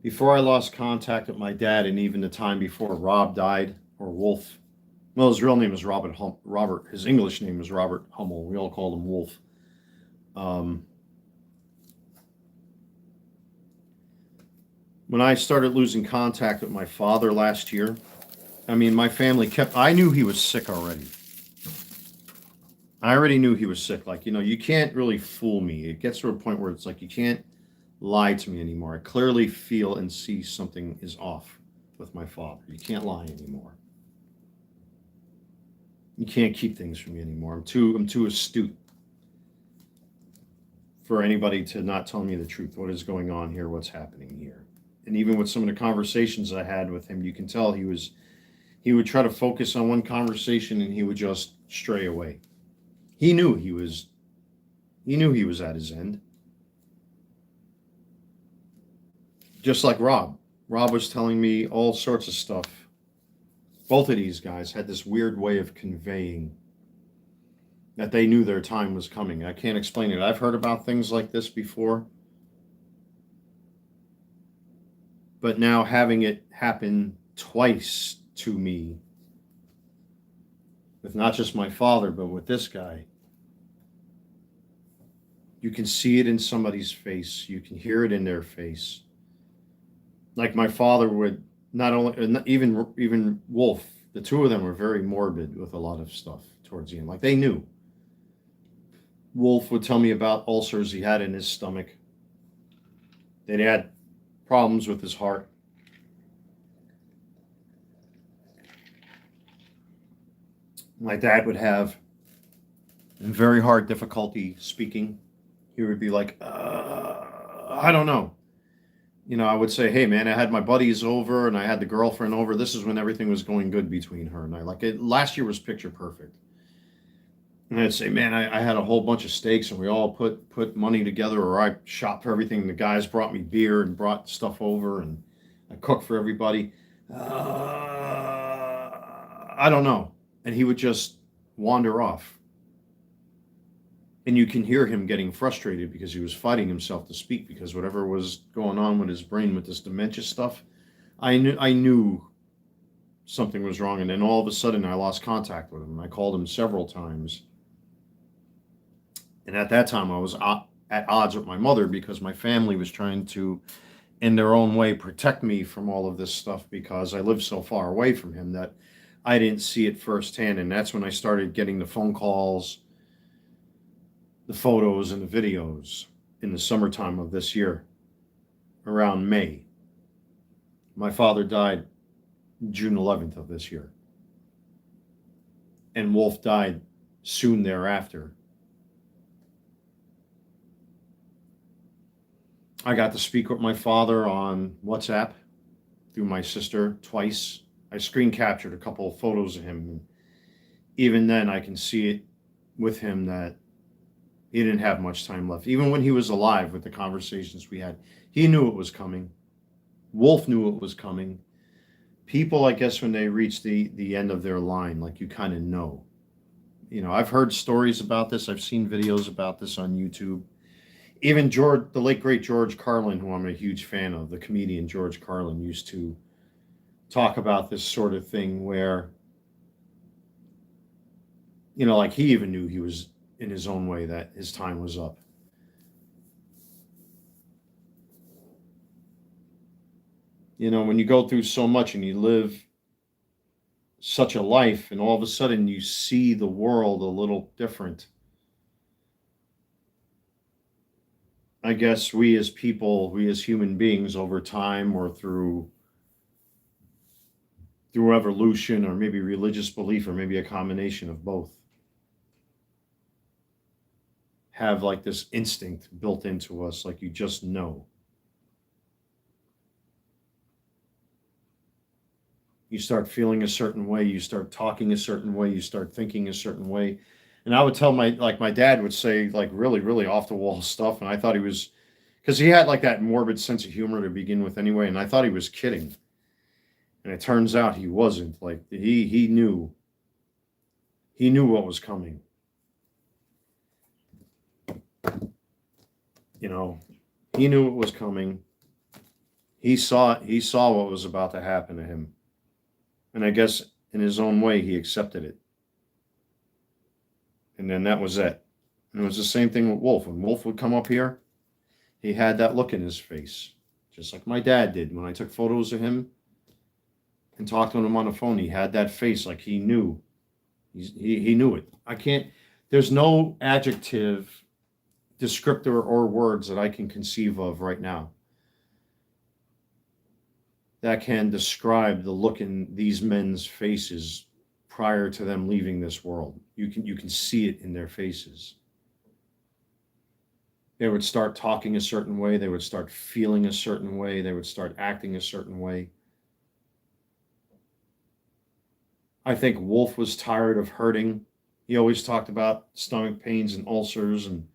Before I lost contact with my dad, and even the time before Rob died, or Wolf, well, his real name is Robert. His English name is Robert Hummel. We all called him Wolf. When I started losing contact with my father last year, I mean, my family I knew he was sick already. I already knew he was sick. Like, you can't really fool me. It gets to a point where it's like, you can't lie to me anymore. I clearly feel and see something is off with my father. You can't lie anymore. You can't keep things from me anymore. I'm too astute for anybody to not tell me the truth. What is going on here? What's happening here? And even with some of the conversations I had with him, you can tell he would try to focus on one conversation and he would just stray away. He knew he was at his end. Just like Rob. Rob was telling me all sorts of stuff. Both of these guys had this weird way of conveying that they knew their time was coming. I can't explain it. I've heard about things like this before. But now having it happen twice to me, with not just my father, but with this guy, you can see it in somebody's face. You can hear it in their face. Like my father would not only, even Wolf, the two of them were very morbid with a lot of stuff towards the end. Like they knew. Wolf would tell me about ulcers he had in his stomach. That he had problems with his heart. My dad would have very hard difficulty speaking. He would be like, I don't know. I would say, hey, man, I had my buddies over and I had the girlfriend over. This is when everything was going good between her and I. Like last year was picture perfect. And I'd say, man, I had a whole bunch of steaks and we all put money together, or I shopped for everything. The guys brought me beer and brought stuff over and I cooked for everybody. I don't know. And he would just wander off. And you can hear him getting frustrated because he was fighting himself to speak, because whatever was going on with his brain with this dementia stuff, I knew something was wrong. And then all of a sudden I lost contact with him. I called him several times. And at that time I was at odds with my mother because my family was trying to, in their own way, protect me from all of this stuff because I lived so far away from him that I didn't see it firsthand. And that's when I started getting the phone calls, the photos, and the videos in the summertime of this year, around May. My father died June 11th of this year. And Wolf died soon thereafter. I got to speak with my father on WhatsApp through my sister twice. I screen captured a couple of photos of him. Even then, I can see it with him that he didn't have much time left. Even when he was alive, with the conversations we had, he knew it was coming. Wolf knew it was coming. People, I guess, when they reach the end of their line, like you kind of know. I've heard stories about this. I've seen videos about this on YouTube. Even the late great George Carlin, who I'm a huge fan of, the comedian George Carlin, used to talk about this sort of thing where You know, like he even knew he was in his own way that his time was up. You know, when you go through so much and you live such a life and all of a sudden you see the world a little different. I guess we as people, we as human beings over time or through evolution or maybe religious belief or maybe a combination of both, have like this instinct built into us, like you just know. You start feeling a certain way, you start talking a certain way, you start thinking a certain way. And I would tell my dad would say like really, really off the wall stuff. And I thought he was, because he had like that morbid sense of humor to begin with anyway. And I thought he was kidding. And it turns out he wasn't. Like he knew what was coming. You know, he knew what was coming. He saw what was about to happen to him. And I guess in his own way he accepted it. And then that was it. And it was the same thing with Wolf. When Wolf would come up here, he had that look in his face. Just like my dad did. When I took photos of him and talked to him on the phone, he had that face like he knew. He knew it. I can't, there's no adjective, descriptor, or words that I can conceive of right now that can describe the look in these men's faces prior to them leaving this world. You can see it in their faces. They would start talking a certain way, they would start feeling a certain way, they would start acting a certain way. I think Wolf was tired of hurting. He always talked about stomach pains and ulcers and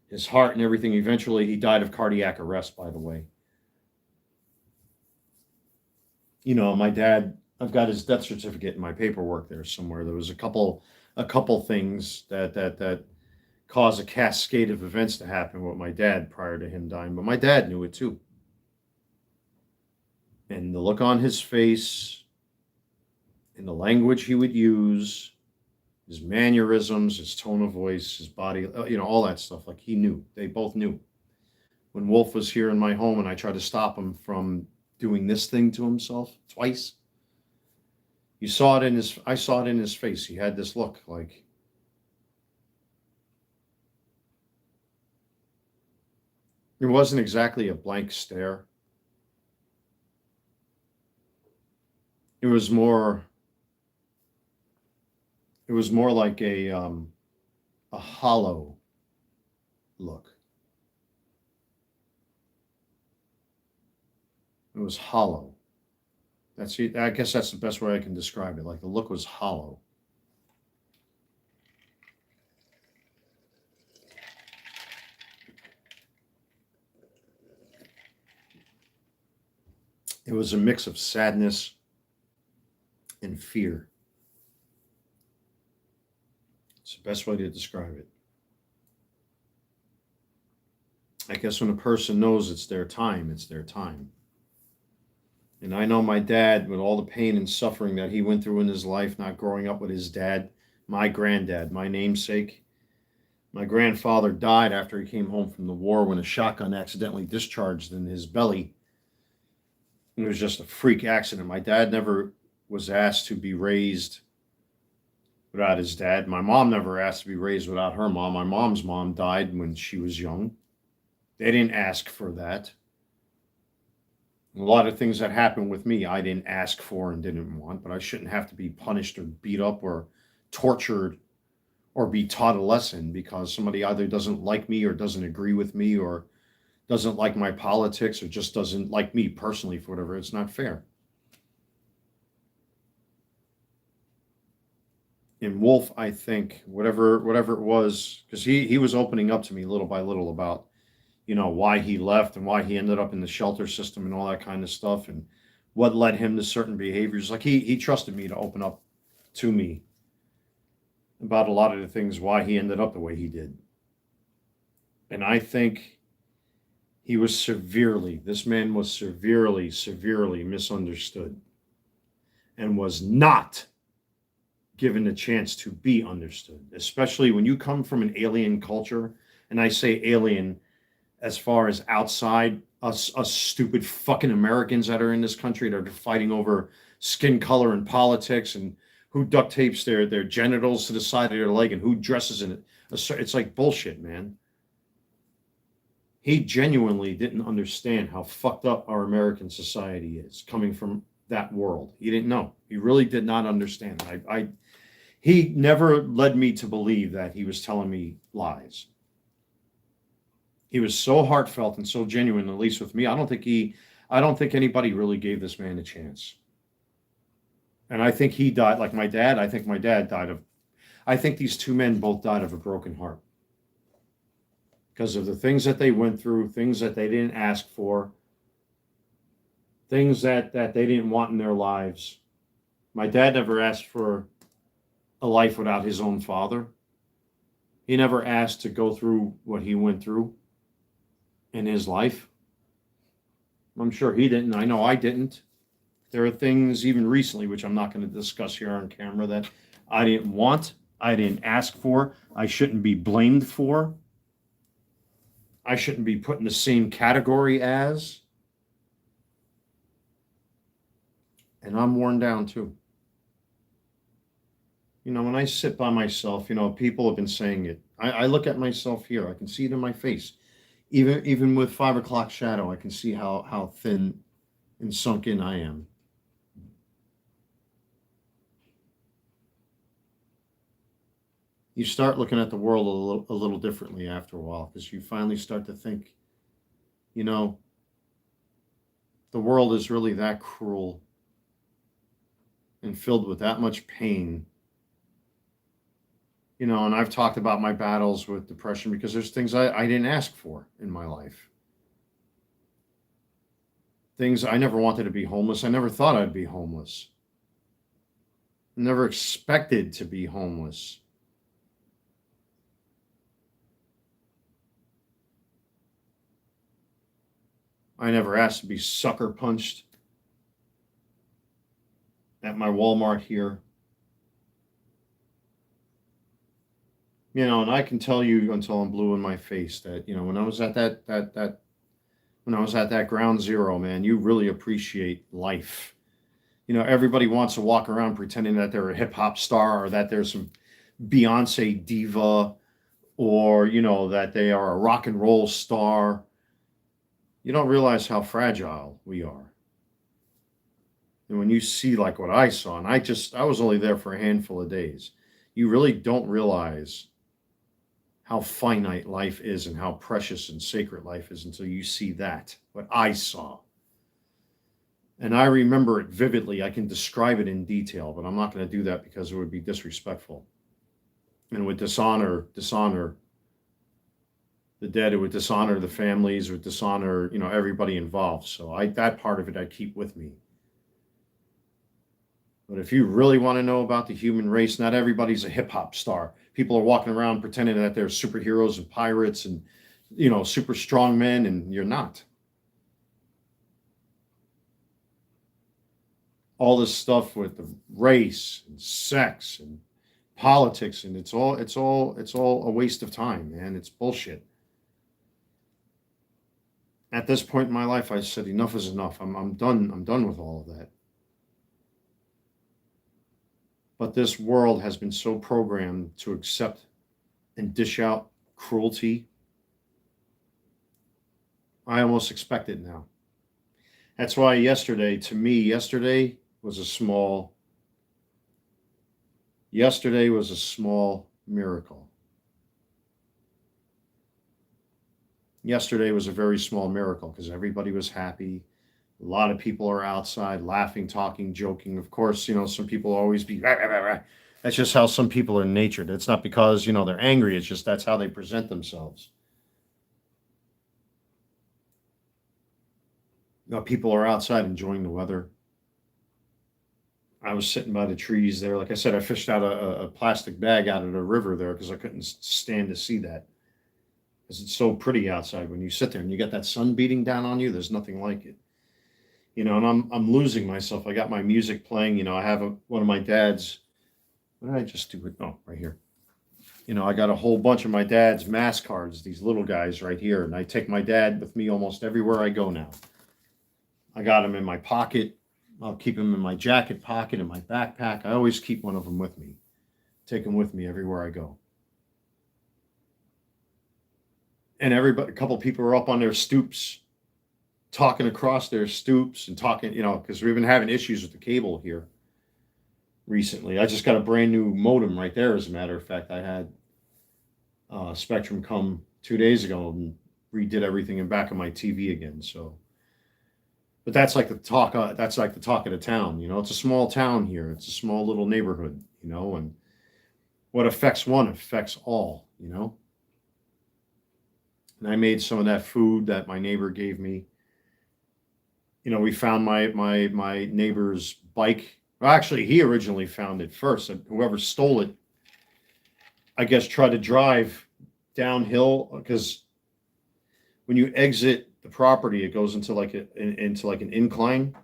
his heart and everything. Eventually, he died of cardiac arrest, by the way. You know, my dad, I've got his death certificate in my paperwork there somewhere. There was a couple things that caused a cascade of events to happen with my dad prior to him dying, but my dad knew it too. And the look on his face, and the language he would use, his mannerisms, his tone of voice, his body, all that stuff. Like he knew. They both knew. When Wolf was here in my home and I tried to stop him from doing this thing to himself twice, I saw it in his face. He had this look like, it wasn't exactly a blank stare. It was more like a hollow look. It was hollow. That's it. I guess that's the best way I can describe it. Like the look was hollow. It was a mix of sadness and fear. It's the best way to describe it. I guess when a person knows it's their time, it's their time. And I know my dad, with all the pain and suffering that he went through in his life, not growing up with his dad, my granddad, my namesake. My grandfather died after he came home from the war when a shotgun accidentally discharged in his belly. It was just a freak accident. My dad never was asked to be raised without his dad. My mom never asked to be raised without her mom. My mom's mom died when she was young. They didn't ask for that. A lot of things that happened with me, I didn't ask for and didn't want, but I shouldn't have to be punished or beat up or tortured or be taught a lesson because somebody either doesn't like me or doesn't agree with me or doesn't like my politics or just doesn't like me personally for whatever. It's not fair. In Wolf, I think whatever it was, because he was opening up to me little by little about why he left and why he ended up in the shelter system and all that kind of stuff and what led him to certain behaviors. Like he trusted me to open up to me about a lot of the things why he ended up the way he did. And I think this man was severely misunderstood and was not given a chance to be understood, especially when you come from an alien culture. And I say alien as far as outside us stupid fucking Americans that are in this country that are fighting over skin color and politics and who duct tapes their genitals to the side of their leg and who dresses in it. It's like bullshit, man. He genuinely didn't understand how fucked up our American society is coming from that world. He didn't know. He really did not understand. He never led me to believe that he was telling me lies. He was so heartfelt and so genuine, at least with me. I don't think anybody really gave this man a chance. And I think he died like my dad. I think these two men both died of a broken heart because of the things that they went through, things that they didn't ask for, things that they didn't want in their lives. My dad never asked for a life without his own father. He never asked to go through what he went through in his life. I'm sure he didn't. I know I didn't. There are things even recently, which I'm not going to discuss here on camera, that I didn't want, I didn't ask for, I shouldn't be blamed for. I shouldn't be put in the same category as. And I'm worn down too. When I sit by myself, people have been saying it. I look at myself here. I can see it in my face. Even with 5 o'clock shadow, I can see how thin and sunk in I am. You start looking at the world a little differently after a while because you finally start to think, the world is really that cruel and filled with that much pain. And I've talked about my battles with depression because there's things I didn't ask for in my life. Things I never wanted to be homeless. I never thought I'd be homeless. I never expected to be homeless. I never asked to be sucker punched at my Walmart here. And I can tell you until I'm blue in my face that, when I was at when I was at that ground zero, man, you really appreciate life. Everybody wants to walk around pretending that they're a hip hop star or that there's some Beyonce diva or, that they are a rock and roll star. You don't realize how fragile we are. And when you see like what I saw, and I was only there for a handful of days, you really don't realize how finite life is and how precious and sacred life is until you see that, what I saw. And I remember it vividly. I can describe it in detail, but I'm not going to do that because it would be disrespectful. And would dishonor the dead, it would dishonor the families, it would dishonor, everybody involved. So that part of it I keep with me. But if you really want to know about the human race, not everybody's a hip hop star. People are walking around pretending that they're superheroes and pirates and, super strong men, and you're not. All this stuff with the race and sex and politics, and it's all a waste of time, man. It's bullshit. At this point in my life, I said enough is enough. I'm done. I'm done with all of that. But this world has been so programmed to accept and dish out cruelty. I almost expect it now. That's why yesterday was a small miracle. Yesterday was a very small miracle because everybody was happy. A lot of people are outside laughing, talking, joking. Of course, some people always be, rah, rah, rah, rah. That's just how some people are natured. It's not because, they're angry. It's just that's how they present themselves. People are outside enjoying the weather. I was sitting by the trees there. Like I said, I fished out a plastic bag out of the river there because I couldn't stand to see that. Because it's so pretty outside when you sit there and you get that sun beating down on you. There's nothing like it. And I'm losing myself. I got my music playing. I have one of my dad's What did I just do? Oh, right here. You know, I got a whole bunch of my dad's mass cards, these little guys right here, and I take my dad with me almost everywhere I go now. I got them in my pocket. I'll keep them in my jacket pocket, in my backpack. I always keep one of them with me. Take them with me everywhere I go. And everybody, a couple people are up on their stoops, talking across their stoops and talking, you know, because we've been having issues with the cable here recently. I just got a brand new modem right there. As a matter of fact, I had Spectrum come 2 days ago and redid everything in back of my TV again. So, but that's like the talk. That's like the talk of the town. You know, it's a small town here. It's a small little neighborhood. You know, and what affects one affects all. You know, and I made some of that food that my neighbor gave me. You know, we found my neighbor's bike. Well, actually, he originally found it first. And whoever stole it, I guess, tried to drive downhill because when you exit the property, it goes into like an incline,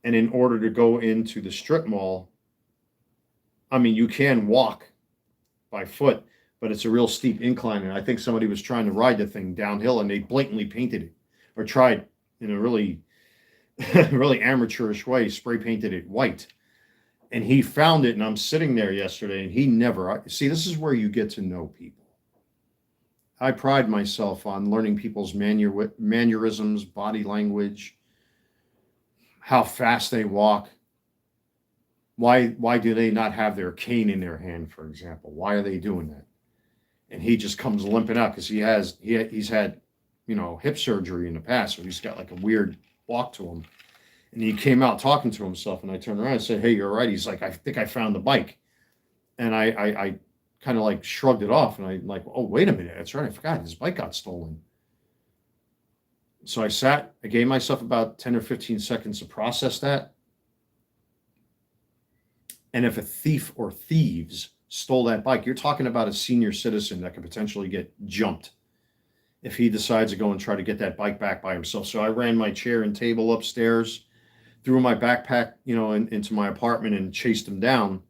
and in order to go into the strip mall, I mean, you can walk by foot, but it's a real steep incline, and I think somebody was trying to ride the thing downhill, and they blatantly painted it or tried in a really really amateurish way, spray painted it white. And he found it, and I'm sitting there yesterday, and he never see. This is where you get to know people. I pride myself on learning people's mannerisms, body language, how fast they walk. Why do they not have their cane in their hand, for example? Why are they doing that? And he just comes limping out because he's had, you know, hip surgery in the past, so he's got like a weird walk to him. And he came out talking to himself, and I turned around and said, "Hey, you're right." He's like, "I think I found the bike," and I kind of like shrugged it off, and I'm like, "Oh, wait a minute, that's right, I forgot his bike got stolen." So I gave myself about 10 or 15 seconds to process that. And if a thief or thieves stole that bike, you're talking about a senior citizen that could potentially get jumped if he decides to go and try to get that bike back by himself. So I ran my chair and table upstairs, threw my backpack, you know, into my apartment and chased him down.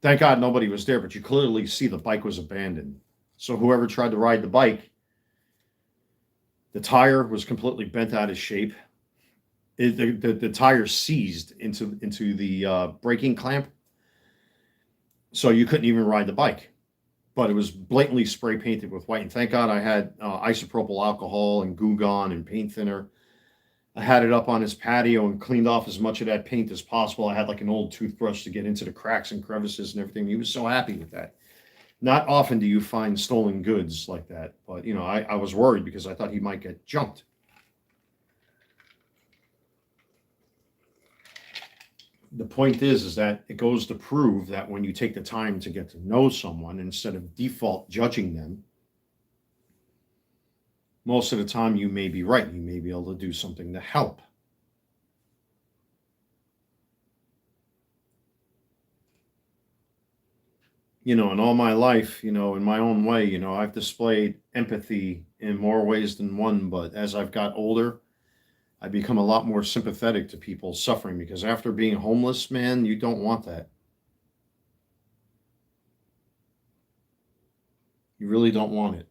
Thank God nobody was there, but you clearly see the bike was abandoned. So whoever tried to ride the bike, the tire was completely bent out of shape. The tire seized into the braking clamp, so you couldn't even ride the bike. But it was blatantly spray painted with white. And thank God I had isopropyl alcohol and Goo Gone and paint thinner. I had it up on his patio and cleaned off as much of that paint as possible. I had like an old toothbrush to get into the cracks and crevices and everything. He was so happy with that. Not often do you find stolen goods like that, but you know, I was worried because I thought he might get jumped. The point is that it goes to prove that when you take the time to get to know someone instead of default judging them, most of the time you may be right. You may be able to do something to help. You know, in all my life, you know, in my own way, you know, I've displayed empathy in more ways than one. But as I've got older, I become a lot more sympathetic to people suffering because after being homeless, man, you don't want that. You really don't want it.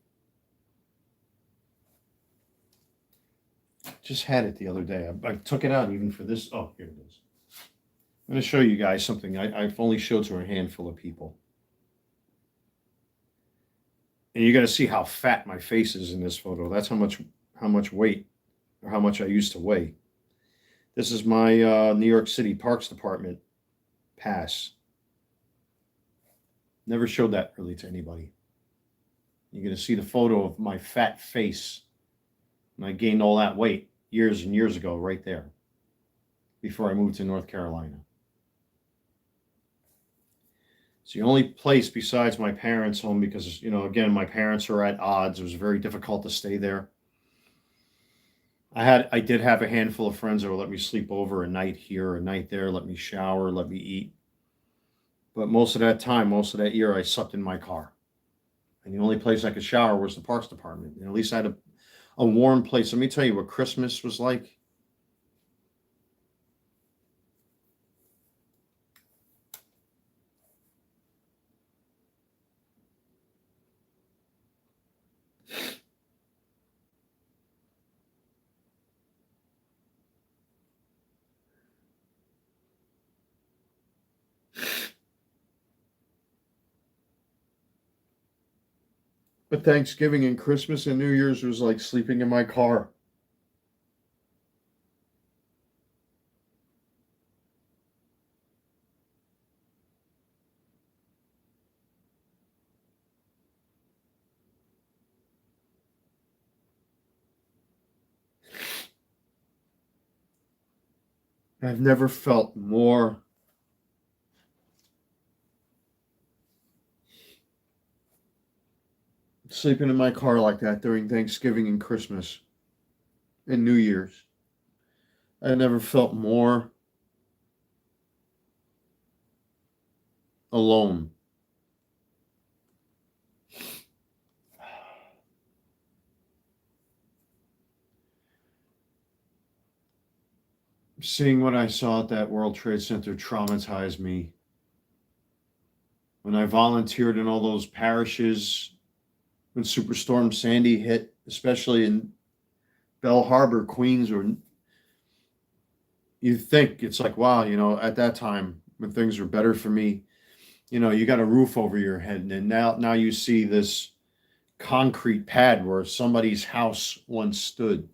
Just had it the other day. I took it out even for this. Oh, here it is. I'm going to show you guys something I've only showed to a handful of people. And you're going to see how fat my face is in this photo. That's how much weight or how much I used to weigh. This is my New York City Parks Department pass. Never showed that really to anybody. You're going to see the photo of my fat face. And I gained all that weight years and years ago right there before I moved to North Carolina. It's the only place besides my parents' home because, you know, again, my parents are at odds. It was very difficult to stay there. I did have a handful of friends that would let me sleep over a night here, a night there, let me shower, let me eat. But most of that time, most of that year, I slept in my car. And the only place I could shower was the Parks Department. And at least I had a warm place. Let me tell you what Christmas was like. But Thanksgiving and Christmas and New Year's was like sleeping in my car. I've never felt more sleeping in my car like that during Thanksgiving and Christmas and New Year's. I never felt more alone. Seeing what I saw at that World Trade Center traumatized me. When I volunteered in all those parishes when Superstorm Sandy hit, especially in Bell Harbor, Queens, or you think it's like, wow, at that time when things were better for me, you got a roof over your head, and now you see this concrete pad where somebody's house once stood,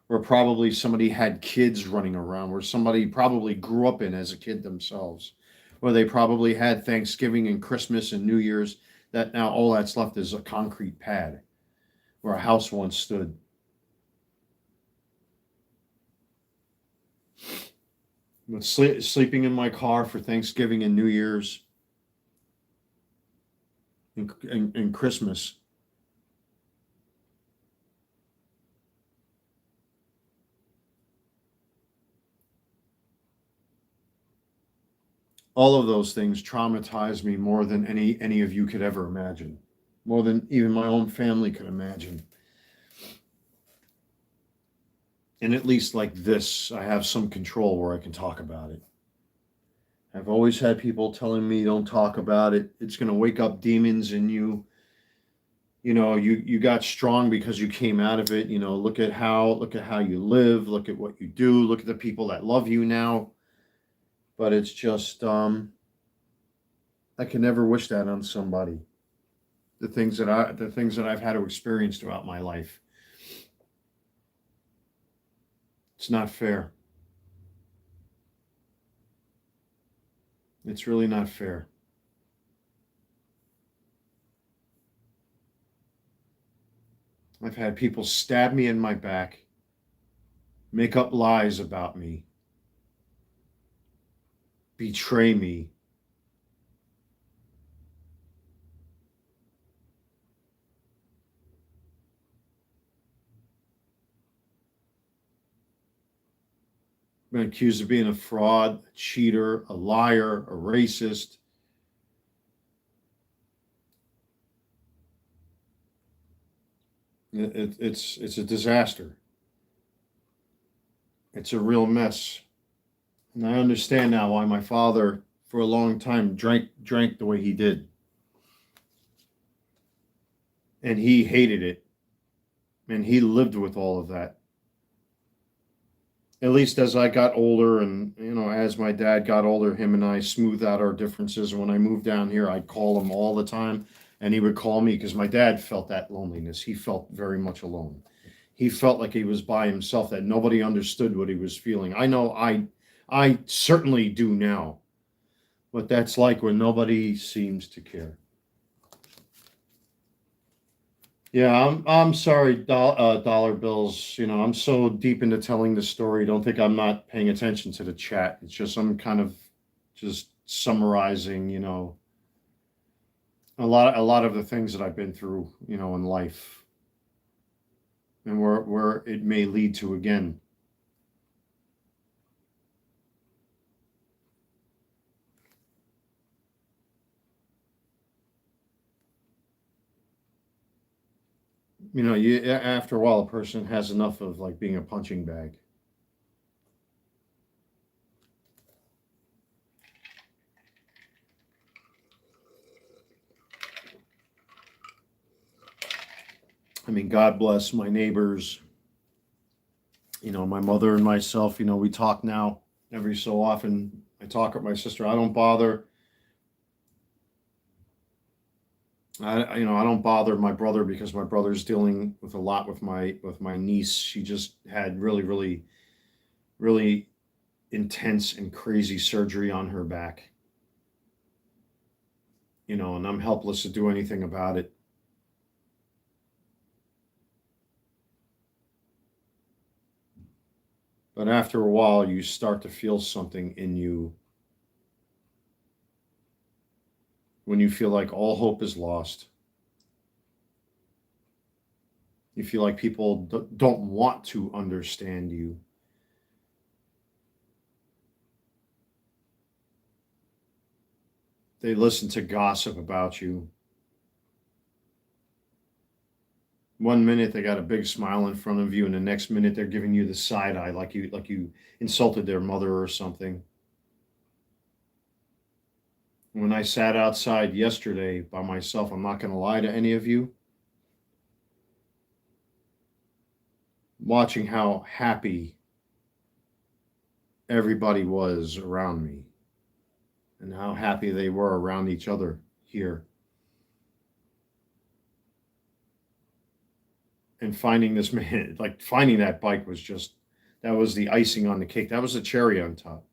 where probably somebody had kids running around, where somebody probably grew up in as a kid themselves, where they probably had Thanksgiving and Christmas and New Year's, that now all that's left is a concrete pad where a house once stood. But sleeping in my car for Thanksgiving and New Year's and Christmas. All of those things traumatized me more than any of you could ever imagine, more than even my own family could imagine. And at least like this, I have some control where I can talk about it. I've always had people telling me, don't talk about it. It's going to wake up demons in you. You got strong because you came out of it. Look at how you live. Look at what you do. Look at the people that love you now. But it's just, I can never wish that on somebody. The things that I've had to experience throughout my life. It's not fair. It's really not fair. I've had people stab me in my back, make up lies about me, betray me. Been accused of being a fraud, a cheater, a liar, a racist. It's a disaster. It's a real mess. And I understand now why my father, for a long time, drank the way he did. And he hated it. And he lived with all of that. At least as I got older, and as my dad got older, him and I smoothed out our differences. And when I moved down here, I'd call him all the time, and he would call me because my dad felt that loneliness. He felt very much alone. He felt like he was by himself, that nobody understood what he was feeling. I know I certainly do now, but that's like when nobody seems to care. Yeah, I'm sorry, dollar bills. I'm so deep into telling the story. Don't think I'm not paying attention to the chat. It's just I'm kind of just summarizing, a lot of the things that I've been through, in life, and where it may lead to again. After a while, a person has enough of like being a punching bag. I mean, God bless my neighbors. My mother and myself. We talk now every so often. I talk with my sister. I don't bother I don't bother my brother because my brother's dealing with a lot with my niece. She just had really intense and crazy surgery on her back. And I'm helpless to do anything about it. But after a while, you start to feel something in you when you feel like all hope is lost. You feel like people don't want to understand you. They listen to gossip about you. One minute they got a big smile in front of you, and the next minute they're giving you the side eye, like you insulted their mother or something. When I sat outside yesterday by myself, I'm not going to lie to any of you, watching how happy everybody was around me and how happy they were around each other here. And finding this man, like finding that bike was just, that was the icing on the cake. That was the cherry on top.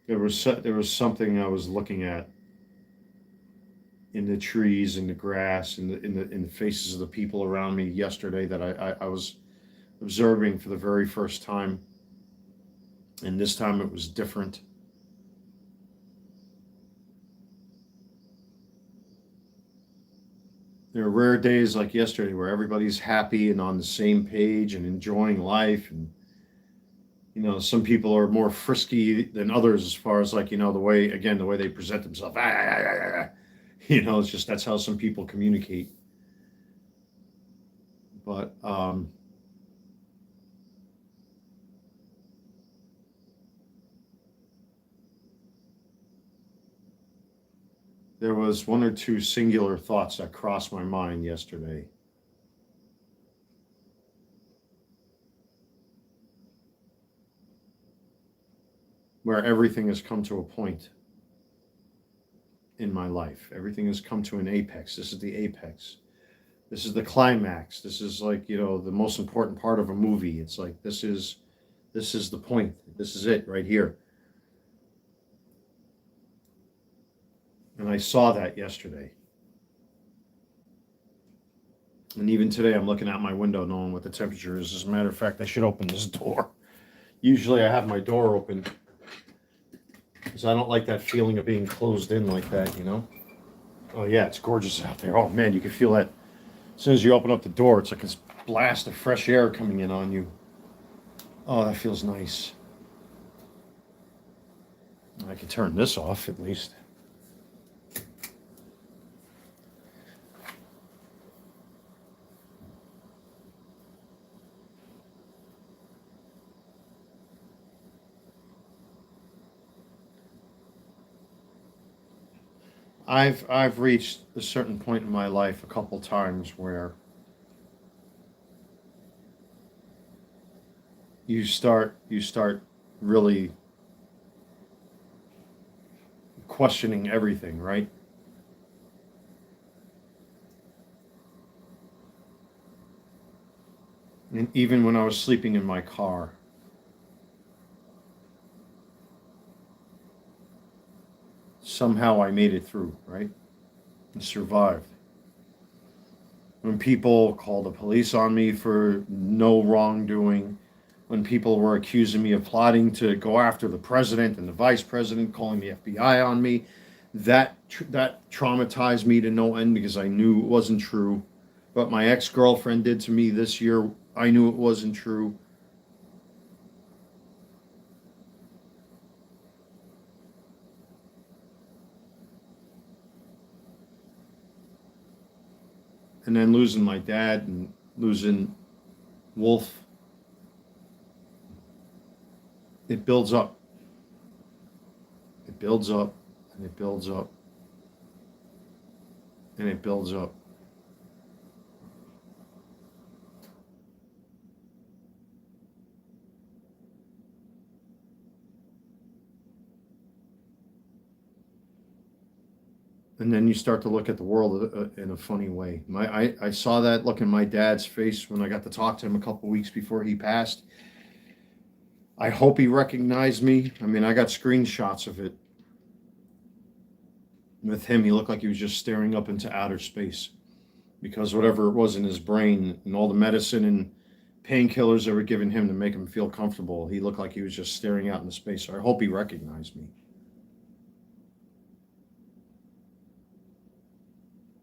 There was something I was looking at in the trees, in the grass, in the faces of the people around me yesterday that I was observing for the very first time, and this time it was different. There are rare days like yesterday where everybody's happy and on the same page and enjoying life, and some people are more frisky than others as far as like the way they present themselves. It's just that's how some people communicate. But there was one or two singular thoughts that crossed my mind yesterday. Where everything has come to a point in my life. Everything has come to an apex. This is the apex. This is the climax. This is like, the most important part of a movie. It's like this is the point. This is it right here. And I saw that yesterday. And even today I'm looking out my window knowing what the temperature is. As a matter of fact, I should open this door. Usually I have my door open because I don't like that feeling of being closed in like that. Oh yeah, it's gorgeous out there. Oh man, you can feel that as soon as you open up the door. It's like this blast of fresh air coming in on you. Oh, that feels nice. I can turn this off at least. I've reached a certain point in my life a couple times where you start really questioning everything, right? And even when I was sleeping in my car, somehow I made it through, right? And survived. When people called the police on me for no wrongdoing, when people were accusing me of plotting to go after the president and the vice president, calling the FBI on me, that traumatized me to no end because I knew it wasn't true. What my ex-girlfriend did to me this year, I knew it wasn't true. And then losing my dad and losing Wolf, it builds up. It builds up and it builds up and it builds up. And then you start to look at the world in a funny way. I saw that look in my dad's face when I got to talk to him a couple weeks before he passed. I hope he recognized me. I mean, I got screenshots of it. With him, he looked like he was just staring up into outer space because whatever it was in his brain and all the medicine and painkillers that were given him to make him feel comfortable, he looked like he was just staring out into space. So I hope he recognized me.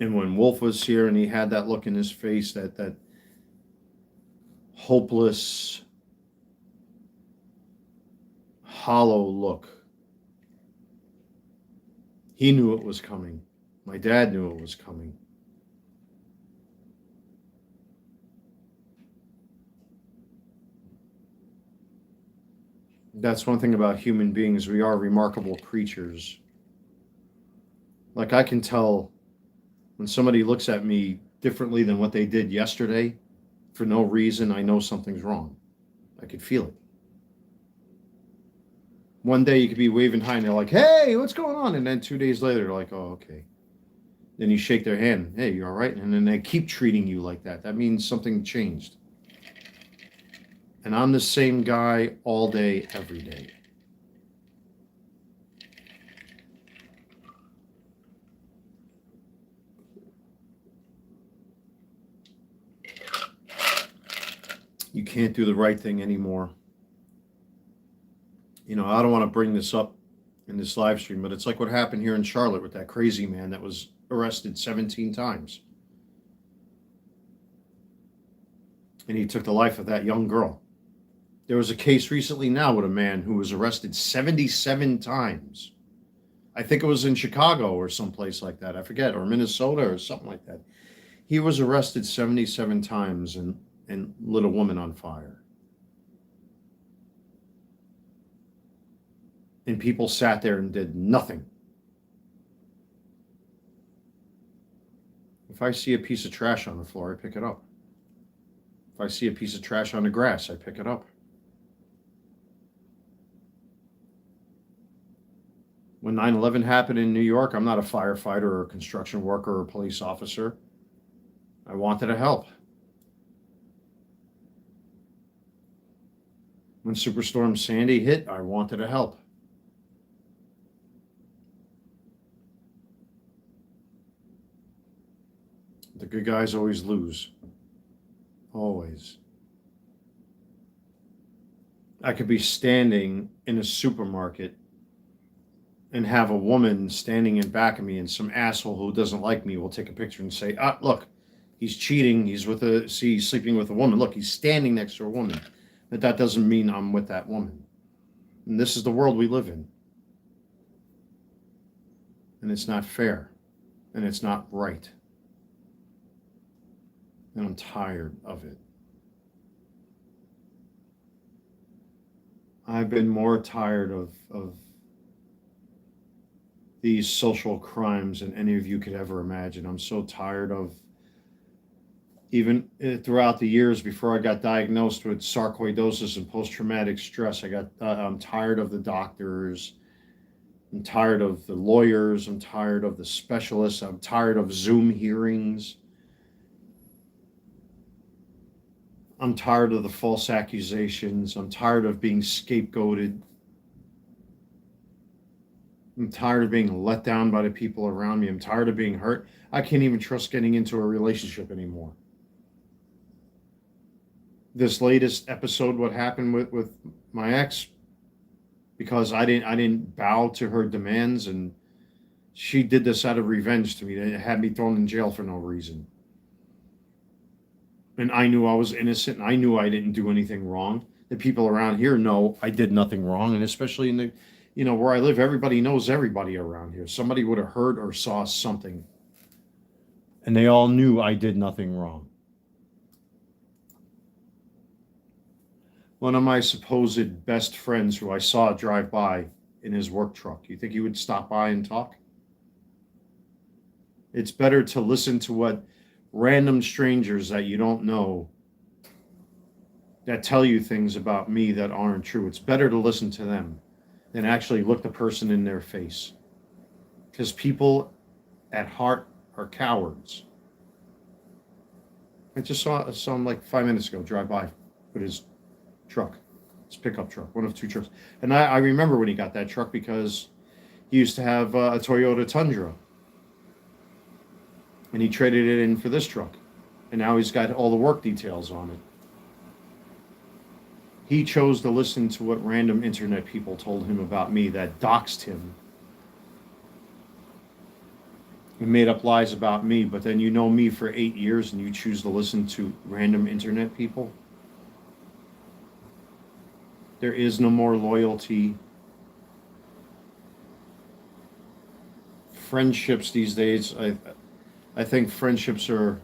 And when Wolf was here and he had that look in his face, that hopeless, hollow look, he knew it was coming. My dad knew it was coming. That's one thing about human beings. We are remarkable creatures. Like, I can tell when somebody looks at me differently than what they did yesterday for no reason. I know something's wrong. I could feel it. One day you could be waving high and they're like, hey, what's going on? And then 2 days later, they're like, oh, okay. Then you shake their hand. Hey, you all right? And then they keep treating you like that. That means something changed. And I'm the same guy all day, every day. You can't do the right thing anymore. You know, I don't want to bring this up in this live stream, but it's like what happened here in Charlotte with that crazy man that was arrested 17 times. And he took the life of that young girl. There was a case recently now with a man who was arrested 77 times. I think it was in Chicago or someplace like that. I forget, or Minnesota or something like that. He was arrested 77 times and lit a woman on fire. And people sat there and did nothing. If I see a piece of trash on the floor, I pick it up. If I see a piece of trash on the grass, I pick it up. When 9/11 happened in New York, I'm not a firefighter or a construction worker or a police officer. I wanted to help. When Superstorm Sandy hit, I wanted to help. The good guys always lose. Always. I could be standing in a supermarket and have a woman standing in back of me, and some asshole who doesn't like me will take a picture and say, look, he's cheating. He's sleeping with a woman. Look, he's standing next to a woman. But that doesn't mean I'm with that woman. And this is the world we live in. And it's not fair. And it's not right. And I'm tired of it. I've been more tired of these social crimes than any of you could ever imagine. I'm so tired of, even throughout the years before I got diagnosed with sarcoidosis and post-traumatic stress, I'm tired of the doctors. I'm tired of the lawyers. I'm tired of the specialists. I'm tired of Zoom hearings. I'm tired of the false accusations. I'm tired of being scapegoated. I'm tired of being let down by the people around me. I'm tired of being hurt. I can't even trust getting into a relationship anymore. This latest episode, what happened with my ex, because I didn't bow to her demands, and she did this out of revenge to me. They had me thrown in jail for no reason. And I knew I was innocent, and I knew I didn't do anything wrong. The people around here know I did nothing wrong, and especially in the, where I live, everybody knows everybody around here. Somebody would have heard or saw something, and they all knew I did nothing wrong. One of my supposed best friends who I saw drive by in his work truck, you think he would stop by and talk? It's better to listen to what random strangers that you don't know that tell you things about me that aren't true. It's better to listen to them than actually look the person in their face. Because people at heart are cowards. I just saw him like 5 minutes ago drive by with his truck, his pickup truck, one of two trucks. And I remember when he got that truck because he used to have a Toyota Tundra, and he traded it in for this truck, and now he's got all the work details on it. He chose to listen to what random internet people told him about me that doxed him and made up lies about me, but then you know me for 8 years and you choose to listen to random internet people. There is no more loyalty. Friendships these days, I think friendships are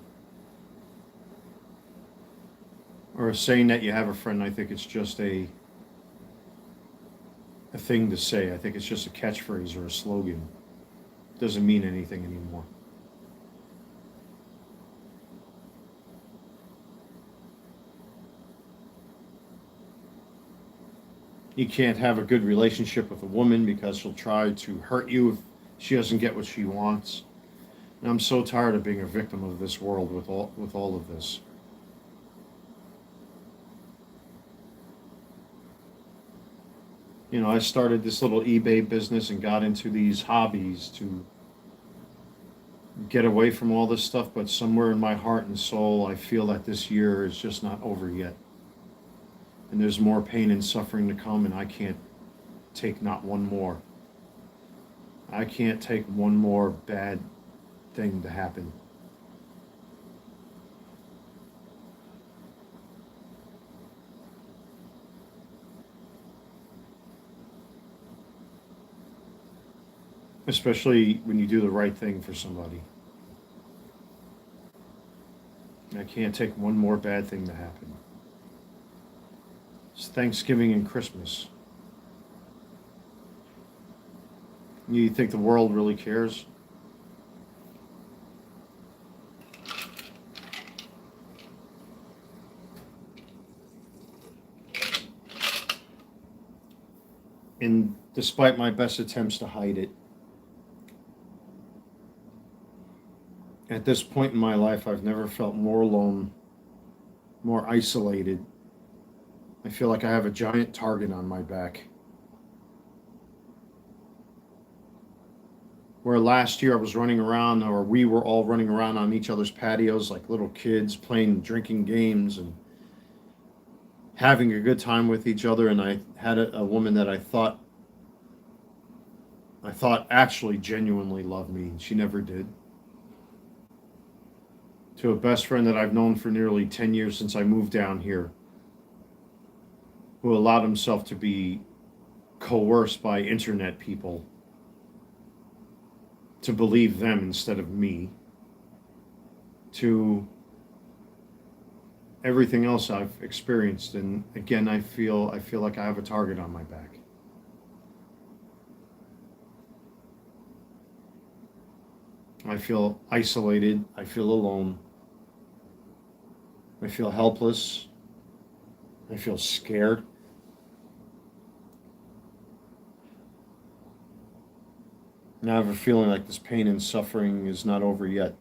saying that you have a friend. I think it's just a thing to say. I think it's just a catchphrase or a slogan. It doesn't mean anything anymore. You can't have a good relationship with a woman because she'll try to hurt you if she doesn't get what she wants. And I'm so tired of being a victim of this world with all of this. You know, I started this little eBay business and got into these hobbies to get away from all this stuff, but somewhere in my heart and soul, I feel that this year is just not over yet. And there's more pain and suffering to come, and I can't take not one more. I can't take one more bad thing to happen. Especially when you do the right thing for somebody. I can't take one more bad thing to happen. It's Thanksgiving and Christmas. You think the world really cares? And despite my best attempts to hide it, at this point in my life, I've never felt more alone, more isolated. I feel like I have a giant target on my back. Where last year I was running around, or we were all running around on each other's patios like little kids, playing drinking games and having a good time with each other. And I had a woman that I thought actually genuinely loved me, and she never did. To a best friend that I've known for nearly 10 years since I moved down here, who allowed himself to be coerced by internet people to believe them instead of me, to everything else I've experienced. And again, I feel like I have a target on my back. I feel isolated. I feel alone. I feel helpless. I feel scared. And I have a feeling like this pain and suffering is not over yet.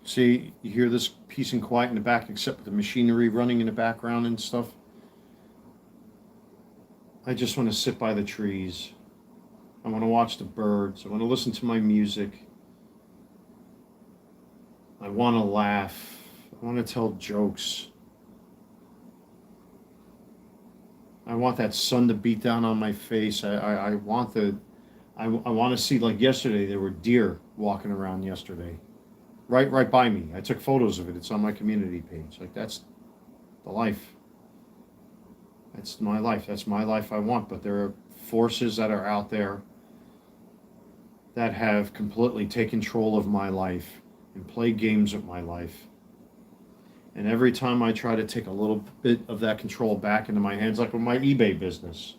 See, you hear this peace and quiet in the back, except with the machinery running in the background and stuff. I just want to sit by the trees. I want to watch the birds. I want to listen to my music. I want to laugh. I want to tell jokes. I want that sun to beat down on my face. I want to see, like yesterday, there were deer walking around yesterday. Right by me. I took photos of it. It's on my community page. Like, that's the life. That's my life. That's my life I want. But there are forces that are out there that have completely taken control of my life and play games with my life. And every time I try to take a little bit of that control back into my hands, like with my eBay business,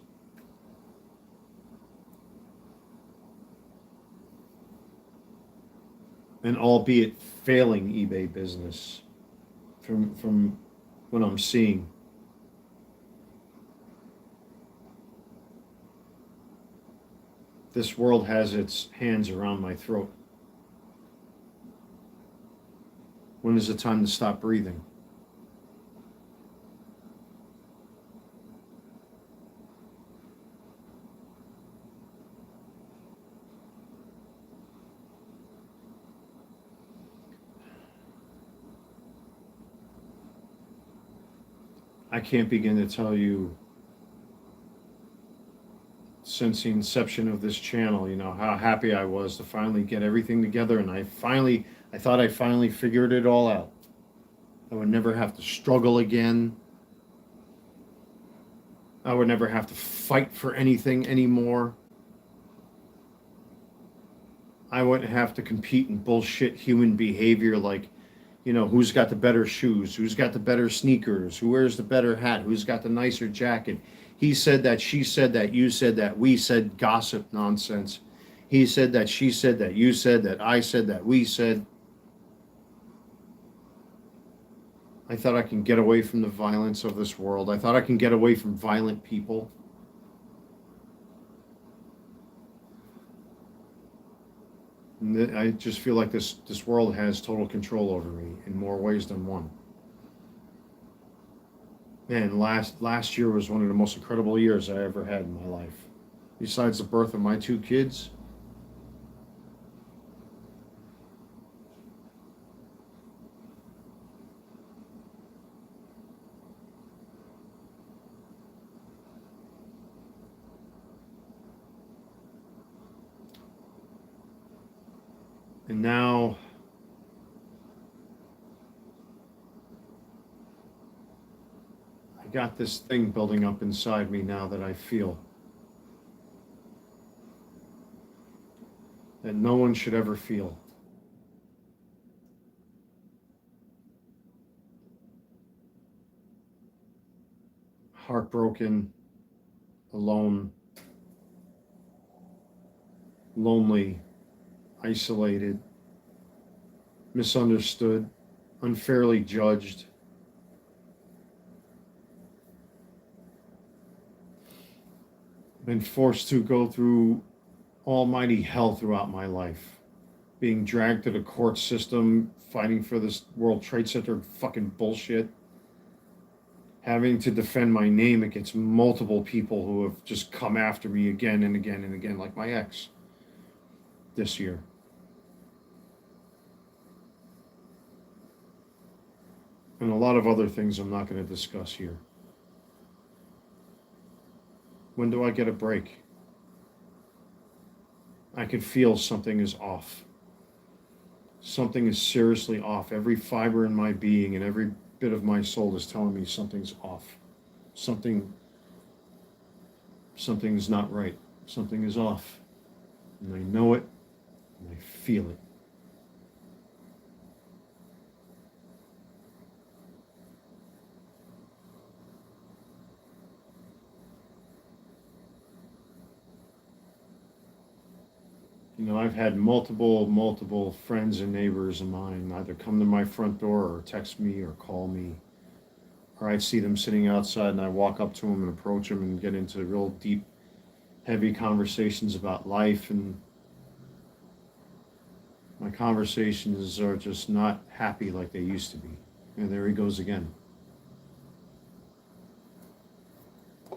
an albeit failing eBay business, from what I'm seeing. This world has its hands around my throat. When is the time to stop breathing? I can't begin to tell you, since the inception of this channel, how happy I was to finally get everything together, and I thought I finally figured it all out. I would never have to struggle again. I would never have to fight for anything anymore. I wouldn't have to compete in bullshit human behavior like, who's got the better shoes, who's got the better sneakers, who wears the better hat, who's got the nicer jacket. He said that, she said that, you said that, we said gossip nonsense. He said that, she said that, you said that, I said that, we said. I thought I can get away from the violence of this world. I thought I can get away from violent people. And I just feel like this world has total control over me in more ways than one. Man, last year was one of the most incredible years I ever had in my life. Besides the birth of my 2 kids. And now I got this thing building up inside me now that I feel that no one should ever feel. Heartbroken, alone, lonely, isolated, misunderstood, unfairly judged. Been forced to go through almighty hell throughout my life. Being dragged to the court system, fighting for this World Trade Center fucking bullshit. Having to defend my name against multiple people who have just come after me again and again and again, like my ex this year. And a lot of other things I'm not going to discuss here. When do I get a break? I can feel something is off. Something is seriously off. Every fiber in my being and every bit of my soul is telling me something's off. Something's not right. Something is off. And I know it, and I feel it. I've had multiple friends and neighbors of mine either come to my front door or text me or call me. Or I see them sitting outside and I walk up to them and approach them and get into real deep, heavy conversations about life. And my conversations are just not happy like they used to be. And there he goes again.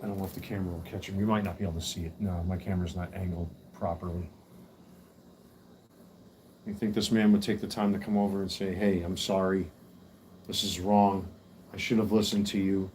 I don't know if the camera will catch him. You might not be able to see it. No, my camera's not angled properly. You think this man would take the time to come over and say, hey, I'm sorry. This is wrong. I should have listened to you.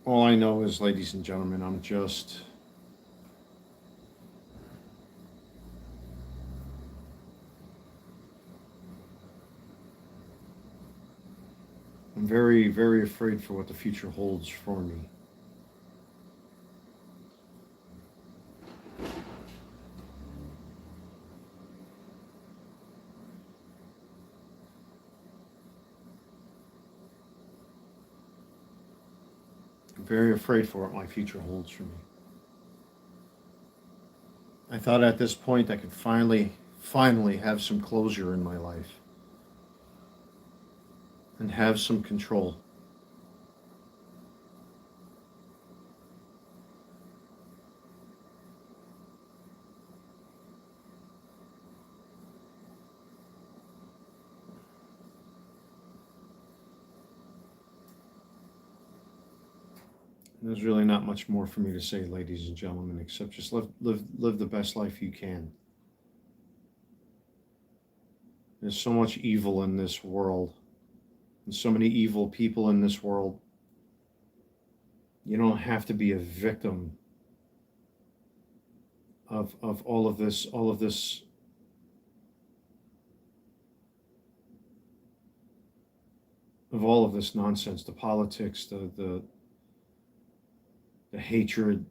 All I know is, ladies and gentlemen, I'm very, very afraid for what the future holds for me. very afraid for what my future holds for me. I thought at this point I could finally have some closure in my life and have some control. There's really not much more for me to say, ladies and gentlemen, except just live the best life you can. There's so much evil in this world, and so many evil people in this world. You don't have to be a victim of all of this nonsense, the politics, the hatred.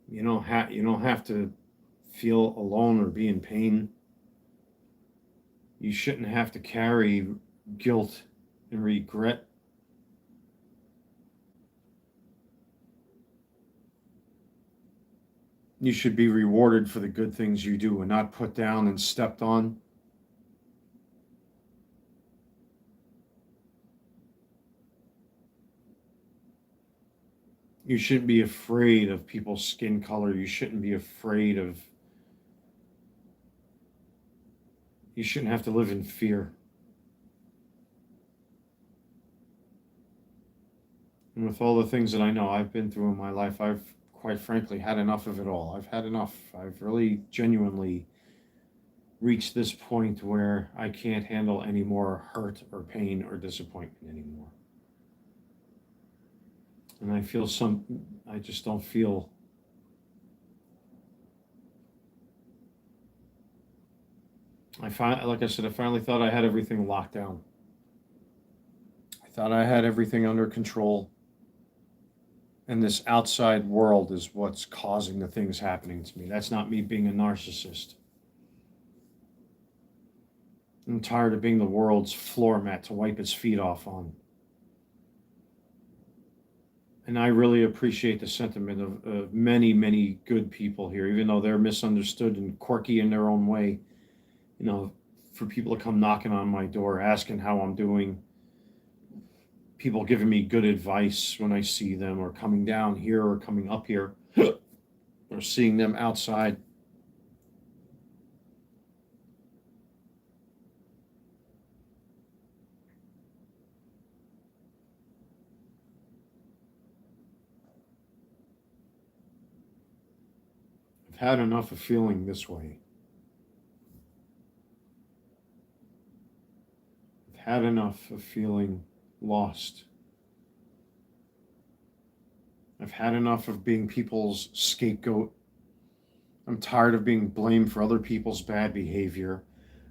You don't have to feel alone or be in pain. You shouldn't have to carry guilt and regret. You should be rewarded for the good things you do and not put down and stepped on. You shouldn't be afraid of people's skin color. You shouldn't be afraid of. You shouldn't have to live in fear. And with all the things that I know I've been through in my life, I've quite frankly had enough of it all. I've had enough. I've really genuinely reached this point where I can't handle any more hurt or pain or disappointment anymore. And I just don't feel. Like I said, I finally thought I had everything locked down. I thought I had everything under control. And this outside world is what's causing the things happening to me. That's not me being a narcissist. I'm tired of being the world's floor mat to wipe its feet off on. And I really appreciate the sentiment of many, many good people here, even though they're misunderstood and quirky in their own way. You know, for people to come knocking on my door, asking how I'm doing, people giving me good advice when I see them, or coming down here or coming up here, or seeing them outside. I've had enough of feeling this way. I've had enough of feeling lost. I've had enough of being people's scapegoat. I'm tired of being blamed for other people's bad behavior.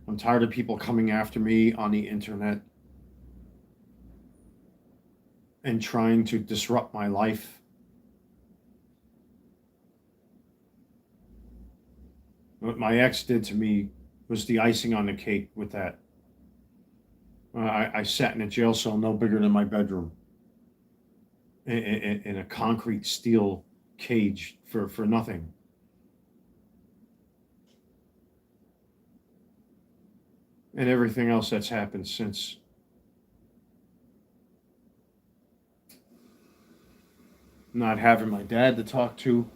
I'm tired of people coming after me on the internet and trying to disrupt my life. What my ex did to me was the icing on the cake with that. I sat in a jail cell no bigger than my bedroom in a concrete steel cage for nothing. And everything else that's happened since. Not having my dad to talk to.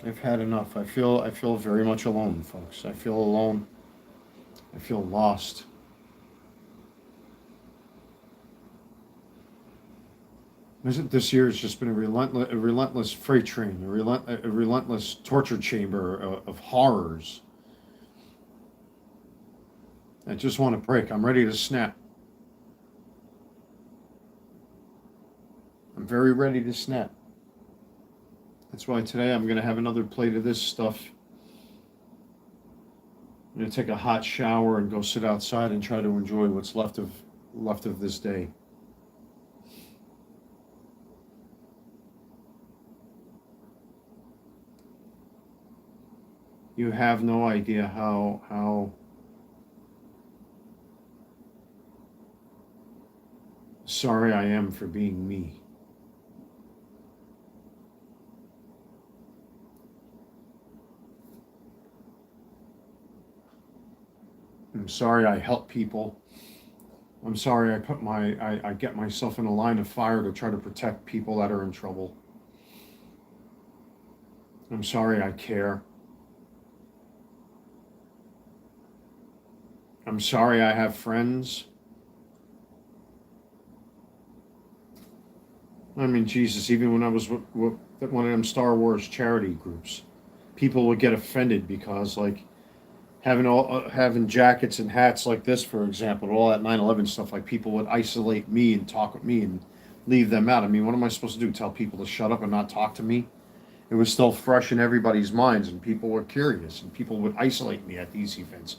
I've had enough. I feel very much alone, folks. I feel alone. I feel lost. This year has just been a relentless freight train, a relentless torture chamber of horrors. I just want to break. I'm ready to snap. I'm very ready to snap. That's why today I'm going to have another plate of this stuff. I'm going to take a hot shower and go sit outside and try to enjoy what's left of this day. You have no idea how sorry I am for being me. I'm sorry I help people. I'm sorry I get myself in a line of fire to try to protect people that are in trouble. I'm sorry I care. I'm sorry I have friends. I mean, Jesus, even when I was with one of them Star Wars charity groups, people would get offended because, like, having jackets and hats like this, for example, all that 9/11 stuff, like people would isolate me and talk with me and leave them out. I mean, what am I supposed to do? Tell people to shut up and not talk to me? It was still fresh in everybody's minds, and people were curious, and people would isolate me at these events.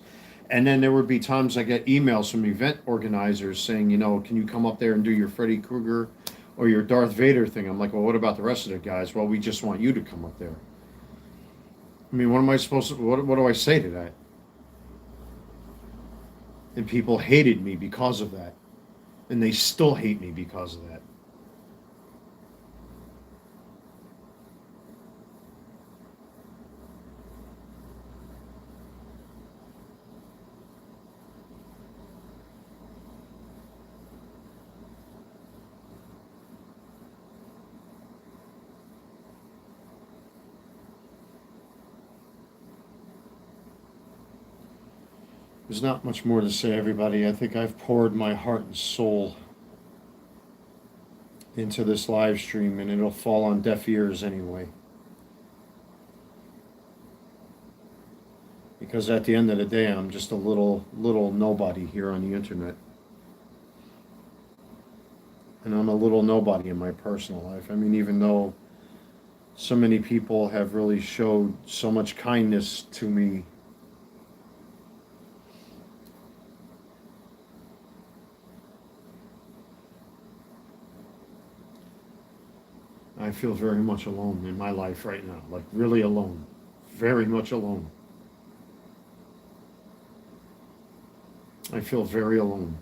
And then there would be times I get emails from event organizers saying, can you come up there and do your Freddy Krueger or your Darth Vader thing? I'm like, well, what about the rest of the guys? Well, we just want you to come up there. I mean, what am I supposed to, what do I say to that? And people hated me because of that. And they still hate me because of that. There's not much more to say, everybody. I think I've poured my heart and soul into this live stream, and it'll fall on deaf ears anyway. Because at the end of the day, I'm just a little nobody here on the internet. And I'm a little nobody in my personal life. I mean, even though so many people have really showed so much kindness to me, I feel very much alone in my life right now. Like, really alone. Very much alone. I feel very alone.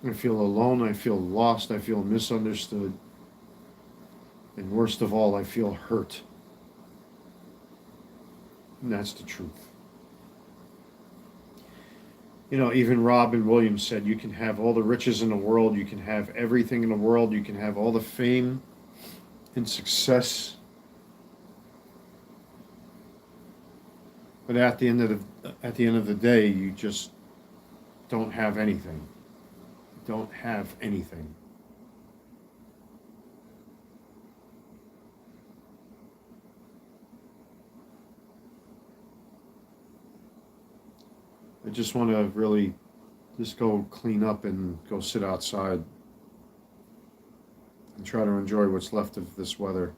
I feel alone. I feel lost. I feel misunderstood. And worst of all, I feel hurt. And that's the truth. Even Robin Williams said, you can have all the riches in the world, you can have everything in the world, you can have all the fame and success, but at the end of the day, you just don't have anything. Don't have anything. I just want to really just go clean up and go sit outside and try to enjoy what's left of this weather.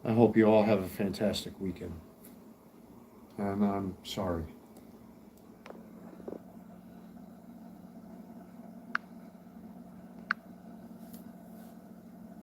I hope you all have a fantastic weekend. And I'm sorry.